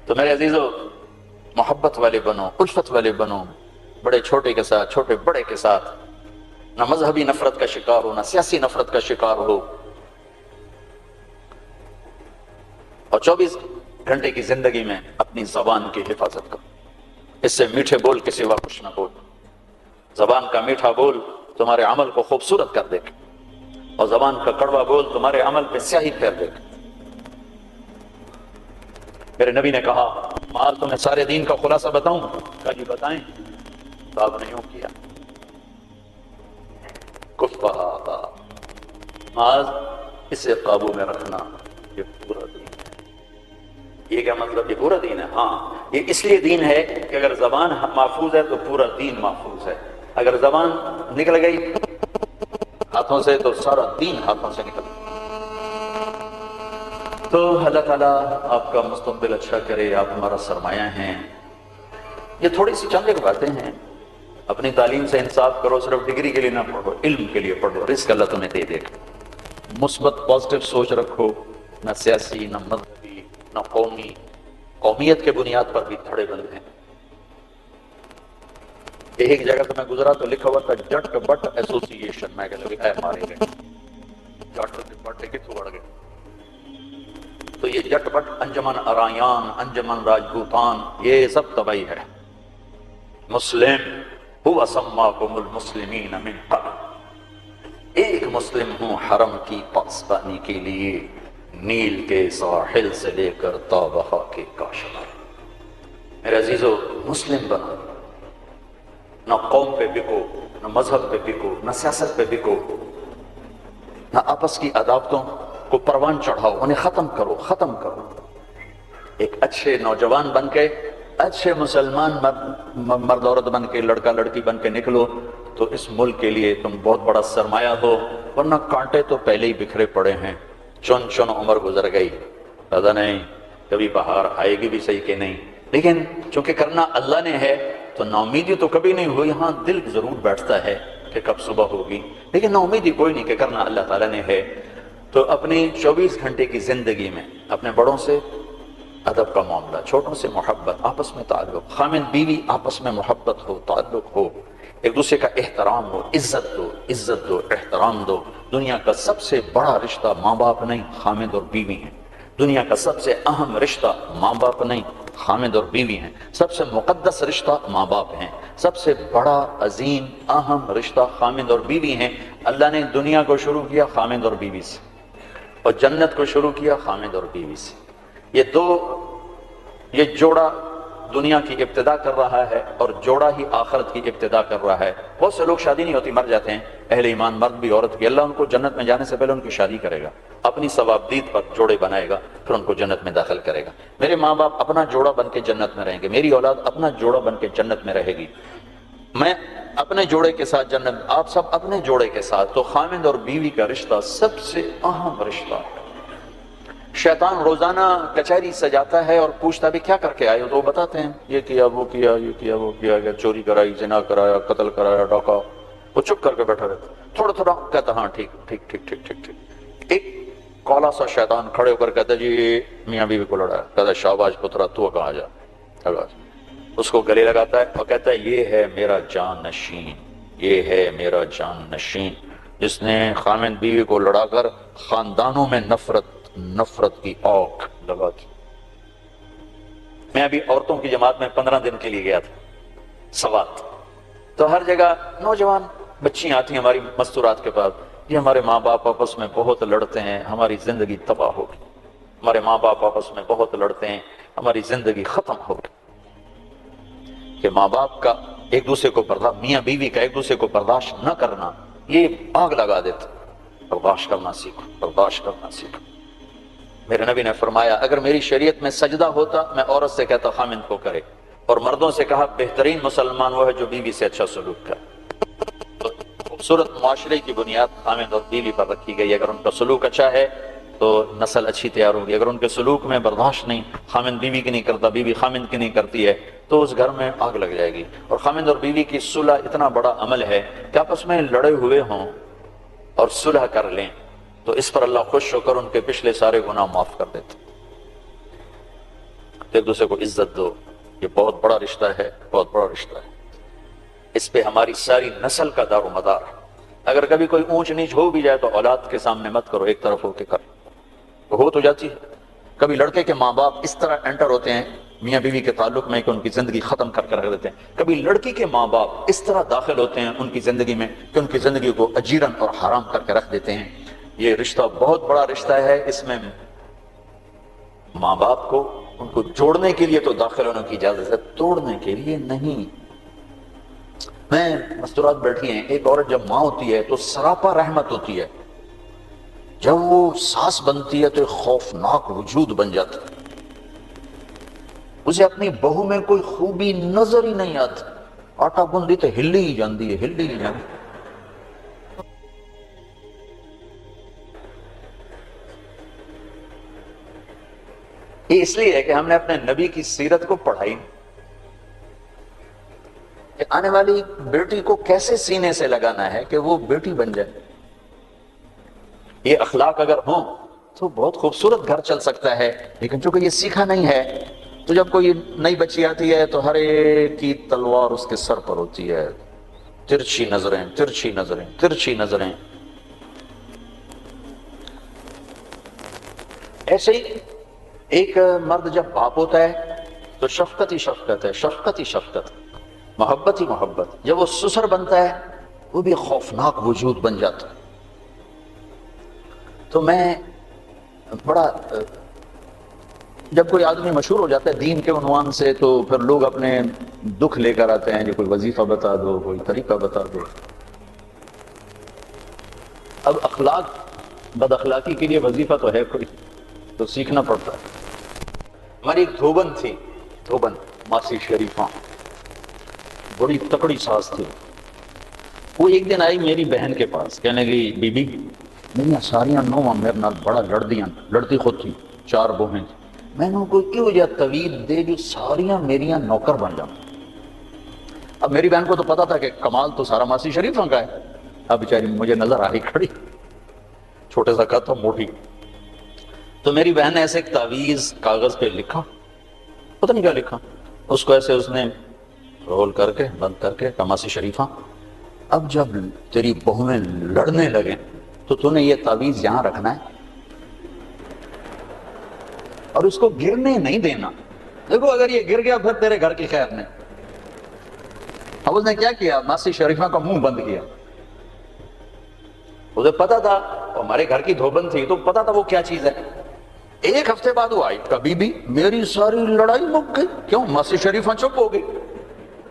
تو میرے عزیزو، محبت والے بنو، الفت والے بنو، بڑے چھوٹے کے ساتھ، چھوٹے بڑے کے ساتھ، نہ مذہبی نفرت کا شکار ہو، نہ سیاسی نفرت کا شکار ہو، اور 24 گھنٹے کی زندگی میں اپنی زبان کی حفاظت کرو۔ اس سے میٹھے بول کے سوا کچھ نہ بول۔ زبان کا میٹھا بول تمہارے عمل کو خوبصورت کر دے گا، اور زبان کا کڑوا بول تمہارے عمل پہ سیاہی پھیر دے گا۔ میرے نبی نے کہا آج تمہیں سارے دین کا خلاصہ بتاؤں؟ کہا جی بتائیں۔ تو آپ نے یوں کیا، کفہ آج اسے قابو میں رکھنا، یہ پورا دین ہے۔ یہ کیا مطلب؟ یہ پورا دین ہے؟ ہاں، یہ اس لیے دین ہے کہ اگر زبان محفوظ ہے تو پورا دین محفوظ ہے، اگر زبان نکل گئی ہاتھوں سے تو سارا دین ہاتھوں سے نکل گیا۔ تو اللہ تعالیٰ آپ کا مستقبل اچھا کرے، آپ ہمارا سرمایہ ہیں۔ یہ تھوڑی سی چند ایک باتیں ہیں، اپنی تعلیم سے انصاف کرو، صرف ڈگری کے لیے نہ پڑھو، علم کے لیے پڑھو، رزق اللہ تمہیں دے دے گا۔ مثبت پازیٹیو سوچ رکھو، نہ سیاسی، نہ مذہبی، نہ قومی، قومیت کے بنیاد پر بھی دھڑے بند ہیں۔ ایک جگہ سے میں گزرا تو لکھا ہوا تھا جٹ بٹ ایسوسی ایشن، میں کہہ لگا مارے گئے، جٹ بٹ کتوں بڑھ گئے۔ تو یہ جٹ بٹ، انجمن ارایان، انجمن راجپوتان، یہ سب تباہی ہے۔ مسلم هو سماکم المسلمین من قبل، ایک مسلم ہوں حرم کی پاسبانی کے لیے، نیل کے ساحل سے لے کر تابہا کے کاشغر۔ میرے عزیزو، مسلم بنو، نہ قوم پہ بکو، نہ مذہب پہ بکو، نہ سیاست پہ بکو، نہ آپس کی عداوتوں کو پروان چڑھاؤ، انہیں ختم کرو۔ ایک اچھے نوجوان بن کے، اچھے مسلمان مرد عورت بن کے، لڑکا لڑکی بن کے نکلو تو اس ملک کے لیے تم بہت بڑا سرمایہ ہو، ورنہ کانٹے تو پہلے ہی بکھرے پڑے ہیں، چن عمر گزر گئی، پتہ نہیں کبھی بہار آئے گی بھی صحیح کہ نہیں۔ لیکن چونکہ کرنا اللہ نے ہے تو ناامیدی تو کبھی نہیں ہوئی، ہاں دل ضرور بیٹھتا ہے کہ کب صبح ہوگی، لیکن ناامیدی کوئی نہیں کہ کرنا اللہ تعالیٰ نے ہے۔ تو اپنی 24 گھنٹے کی زندگی میں اپنے بڑوں سے ادب کا معاملہ، چھوٹوں سے محبت، آپس میں تعلق، خامد بیوی آپس میں محبت ہو، تعلق ہو، ایک دوسرے کا احترام ہو، عزت دو، احترام دو۔ دنیا کا سب سے بڑا رشتہ ماں باپ نہیں، خامد اور بیوی ہیں۔ دنیا کا سب سے اہم رشتہ ماں باپ نہیں، خامد اور بیوی ہیں۔ سب سے مقدس رشتہ ماں باپ ہیں، سب سے بڑا عظیم اہم رشتہ خامد اور بیوی ہیں۔ اللہ نے دنیا کو شروع کیا خامد اور بیوی سے، اور جنت کو شروع کیا خامد اور بیوی سے۔ یہ جوڑا دنیا کی ابتدا کر رہا ہے اور جوڑا ہی آخرت کی ابتدا کر رہا ہے۔ بہت سے لوگ شادی نہیں ہوتی، مر جاتے ہیں، اہل ایمان مرد بھی عورت بھی، اللہ ان کو جنت میں جانے سے پہلے ان کی شادی کرے گا، اپنی ثوابدید پر جوڑے بنائے گا، پھر ان کو جنت میں داخل کرے گا۔ میرے ماں باپ اپنا جوڑا بن کے جنت میں رہیں گے، میری اولاد اپنا جوڑا بن کے جنت میں رہے گی، میں اپنے جوڑے کے ساتھ جنت، آپ سب اپنے جوڑے کے ساتھ۔ تو خامد اور بیوی کا رشتہ سب سے اہم رشتہ ہے۔ شیطان روزانہ کچہری سجاتا ہے اور پوچھتا بھی کیا کر کے آئے ہو، تو وہ بتاتے ہیں یہ کیا وہ کیا، یہ کیا وہ کیا، چوری کرائی، زنا کرایا، قتل کرایا، ڈاکہ۔ وہ چپ کر کے بیٹھا رہتا، تھوڑا تھوڑا کہتا ہاں ٹھیک۔ ایک کولا سا شیطان کھڑے ہو کر کہتا جی میاں بیوی کو لڑایا، کہتا شاباش پترا تو کہاں جا، اس کو گلے لگاتا ہے اور کہتا ہے یہ ہے میرا جان نشین، جس نے خامد بیوی کو لڑا کر خاندانوں میں نفرت کی آگ لگا دی۔ میں ابھی عورتوں کی جماعت میں 15 دن کے لیے گیا تھا سوات، تو ہر جگہ نوجوان بچیاں آتی ہیں ہماری مستورات کے پاس، یہ ہمارے ماں باپ آپس میں بہت لڑتے ہیں، ہماری زندگی تباہ ہوگی، ہمارے ماں باپ آپس میں بہت لڑتے ہیں، ہماری زندگی ختم ہوگی۔ کہ ماں باپ کا ایک دوسرے کو میاں بیوی کا ایک دوسرے کو برداشت نہ کرنا یہ آگ لگا دیتا۔ برداشت کرنا سیکھو۔ میرے نبی نے فرمایا اگر میری شریعت میں سجدہ ہوتا میں عورت سے کہتا خامند کو کرے، اور مردوں سے کہا بہترین مسلمان وہ ہے جو بیوی سے اچھا سلوک کرے۔ تو خوبصورت معاشرے کی بنیاد خامند اور بیوی پر رکھی گئی، اگر ان کا سلوک اچھا ہے تو نسل اچھی تیار ہوگی، اگر ان کے سلوک میں برداشت نہیں، خامند بیوی کی نہیں کرتا، بیوی خامند کی نہیں کرتی ہے، تو اس گھر میں آگ لگ جائے گی۔ اور خامند اور بیوی کی صلح اتنا بڑا عمل ہے کہ آپس میں لڑے ہوئے ہوں اور صلح کر لیں تو اس پر اللہ خوش ہو کر ان کے پچھلے سارے گناہ معاف کر دیتے۔ ایک دوسرے کو عزت دو، یہ بہت بڑا رشتہ ہے، بہت بڑا رشتہ ہے، اس پہ ہماری ساری نسل کا دار و مدار ہے۔ اگر کبھی کوئی اونچ نیچ ہو بھی جائے تو اولاد کے سامنے مت کرو، ایک طرف ہو کے کرو، ہو تو جاتی ہے۔ کبھی لڑکے کے ماں باپ اس طرح انٹر ہوتے ہیں میاں بیوی کے تعلق میں کہ ان کی زندگی ختم کر کے رکھ دیتے ہیں، کبھی لڑکی کے ماں باپ اس طرح داخل ہوتے ہیں ان کی زندگی میں کہ ان کی زندگی کو اجیرن اور حرام کر کے رکھ دیتے ہیں۔ یہ رشتہ بہت بڑا رشتہ ہے، اس میں ماں باپ کو ان کو جوڑنے کے لیے تو داخل ہونے کی اجازت ہے، توڑنے کے لیے نہیں۔ میں مستورات بیٹھی ہیں، ایک عورت جب ماں ہوتی ہے تو سراپا رحمت ہوتی ہے، جب وہ ساس بنتی ہے تو ایک خوفناک وجود بن جاتا ہے، اسے اپنی بہو میں کوئی خوبی نظر ہی نہیں آتی، آٹا گندی تو ہلی ہی جاندی ہے، ہلی ہی جاندی۔ یہ اس لیے ہے کہ ہم نے اپنے نبی کی سیرت کو پڑھائی کہ آنے والی بیٹی کو کیسے سینے سے لگانا ہے کہ وہ بیٹی بن جائے۔ یہ اخلاق اگر ہوں تو بہت خوبصورت گھر چل سکتا ہے، لیکن چونکہ یہ سیکھا نہیں ہے تو جب کوئی نئی بچی آتی ہے تو ہر ایک کی تلوار اس کے سر پر ہوتی ہے، ترچھی نظریں ترچھی نظریں ترچھی نظریں۔ ایسے ہی ایک مرد جب باپ ہوتا ہے تو شفقت ہی شفقت ہے، شفقت ہی شفقت، محبت ہی محبت۔ جب وہ سسر بنتا ہے وہ بھی خوفناک وجود بن جاتا ہے۔ تو میں بڑا جب کوئی آدمی مشہور ہو جاتا ہے دین کے عنوان سے تو پھر لوگ اپنے دکھ لے کر آتے ہیں، جو کوئی وظیفہ بتا دو، کوئی طریقہ بتا دو۔ اب اخلاق بد اخلاقی کے لیے وظیفہ تو ہے کوئی، تو سیکھنا پڑتا ہے۔ ہماری ایک دھوبن تھی، دھوبن ماسی شریفہ، بڑی تکڑی ساس تھی۔ وہ ایک دن آئی میری بہن کے پاس، کہنے لگی بی بی میری ساریاں نوواں میرے نال بڑا لڑدیاں، لڑتی خود تھی، 4 بوہیں تھی، میں نے کوئی کیوں جا طویل دے جو ساریاں میریاں نوکر بن جاؤں۔ اب میری بہن کو تو پتا تھا کہ کمال تو سارا ماسی شریفہ کا ہے، اب بیچاری مجھے نظر آئی کھڑی، چھوٹے سا قد تھا، موٹی۔ تو میری بہن نے ایسے ایک تعویذ کاغذ پہ لکھا، پتہ نہیں کیا لکھا، اس کو ایسے اس نے رول کر کے بند کر کے ماسی شریفہ اب جب تیری بہویں لڑنے لگیں تو نے یہ تعویذ یہاں رکھنا ہے اور اس کو گرنے نہیں دینا، دیکھو اگر یہ گر گیا پھر تیرے گھر کی خیر نہیں۔ اب اس نے کیا کیا، ماسی شریفہ کا منہ بند کیا۔ اسے پتا تھا، ہمارے گھر کی دھوبن تھی تو پتا تھا وہ کیا چیز ہے۔ ایک ہفتے بعد وہ آئی، کبھی بھی میری ساری لڑائی مک گئی، کیوں؟ ماسی شریفہ چپ ہو گئی،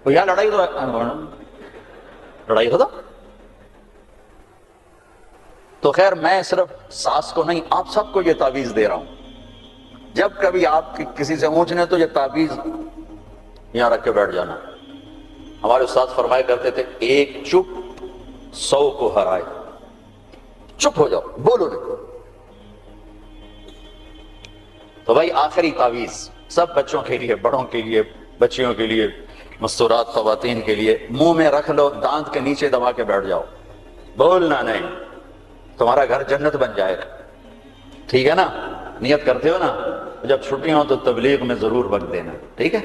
یہاں لڑائی تو لڑائی ختم۔ تو خیر میں صرف ساس کو نہیں آپ سب کو یہ تعویذ دے رہا ہوں، جب کبھی آپ کسی سے اونچنے تو یہ تعویذ یہاں رکھ کے بیٹھ جانا۔ ہمارے استاد فرمایا کرتے تھے ایک چپ 100 کو ہرائے، چپ ہو جاؤ، بولو نہیں۔ تو بھائی آخری تعویذ سب بچوں کے لیے، بڑوں کے لیے، بچیوں کے لیے، مستورات خواتین کے لیے، منہ میں رکھ لو، دانت کے نیچے دبا کے بیٹھ جاؤ، بولنا نہیں، تمہارا گھر جنت بن جائے گا، ٹھیک ہے نا؟ نیت کرتے ہو نا؟ جب چھٹی ہوں تو تبلیغ میں ضرور وقت دینا، ٹھیک ہے؟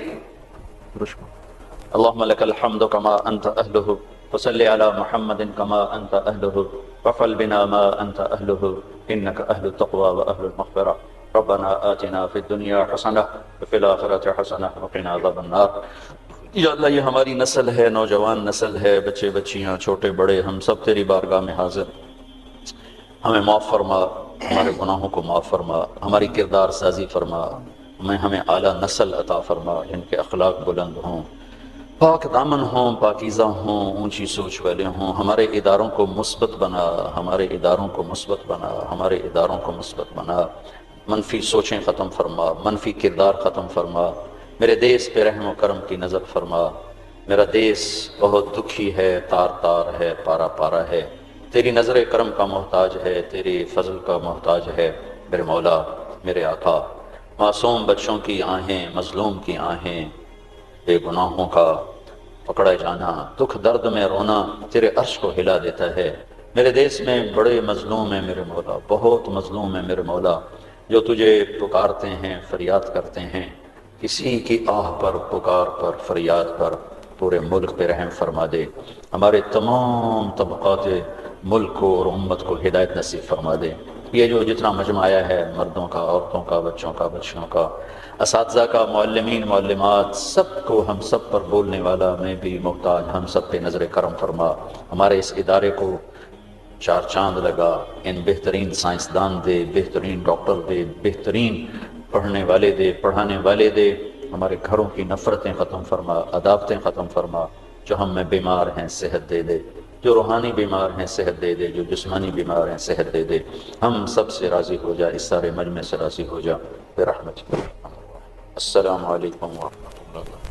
اللہم لک الحمد کما انت اہلہ وصلی علی محمد کما انت اہلہ وفعل بنا ما انت اہلہ انک اہل التقوی و اہل المغفرہ ربنا آتنا فی الدنیا حسنہ وفی الآخرۃ حسنہ وقنا عذاب النار۔ یا اللہ یہ ہماری نسل ہے، نوجوان نسل ہے، بچے بچیاں چھوٹے بڑے، ہم سب تیری بارگاہ میں حاضر، ہمیں معاف فرما، ہمارے گناہوں کو معاف فرما، ہماری کردار سازی فرما، ہمیں اعلیٰ نسل عطا فرما جن کے اخلاق بلند ہوں، پاک دامن ہوں، پاکیزہ ہوں، اونچی سوچ والے ہوں۔ ہمارے اداروں کو مثبت بنا، ہمارے اداروں کو مثبت بنا، ہمارے اداروں کو مثبت بنا، منفی سوچیں ختم فرما، منفی کردار ختم فرما، میرے دیس پہ رحم و کرم کی نظر فرما۔ میرا دیس بہت دکھی ہے، تار تار ہے، پارا پارا ہے، تیری نظر کرم کا محتاج ہے، تیری فضل کا محتاج ہے میرے مولا، میرے آقا۔ معصوم بچوں کی آہیں، مظلوم کی آہیں، بے گناہوں کا پکڑا جانا، دکھ درد میں رونا تیرے عرش کو ہلا دیتا ہے۔ میرے دیس میں بڑے مظلوم ہیں میرے مولا، بہت مظلوم ہیں میرے مولا، جو تجھے پکارتے ہیں، فریاد کرتے ہیں۔ کسی کی آہ پر، پکار پر، فریاد پر پورے ملک پہ رحم فرما دے، ہمارے تمام طبقات ملک کو اور امت کو ہدایت نصیب فرما دے۔ یہ جو جتنا مجمع آیا ہے، مردوں کا، عورتوں کا، بچوں کا، بچیوں کا، اساتذہ کا، معلمین، معلمات، سب کو، ہم سب پر بولنے والا میں بھی محتاج، ہم سب پہ نظر کرم فرما۔ ہمارے اس ادارے کو 4 چاند لگا، ان بہترین سائنسدان دے، بہترین ڈاکٹر دے، بہترین پڑھنے والے دے، پڑھانے والے دے، ہمارے گھروں کی نفرتیں ختم فرما، عداوتیں ختم فرما، جو ہم میں بیمار ہیں صحت دے دے، جو روحانی بیمار ہیں صحت دے دے، جو جسمانی بیمار ہیں صحت دے دے، ہم سب سے راضی ہو جا، اس سارے مجمع سے راضی ہو جا برحمتک۔ السلام علیکم ورحمۃ اللہ۔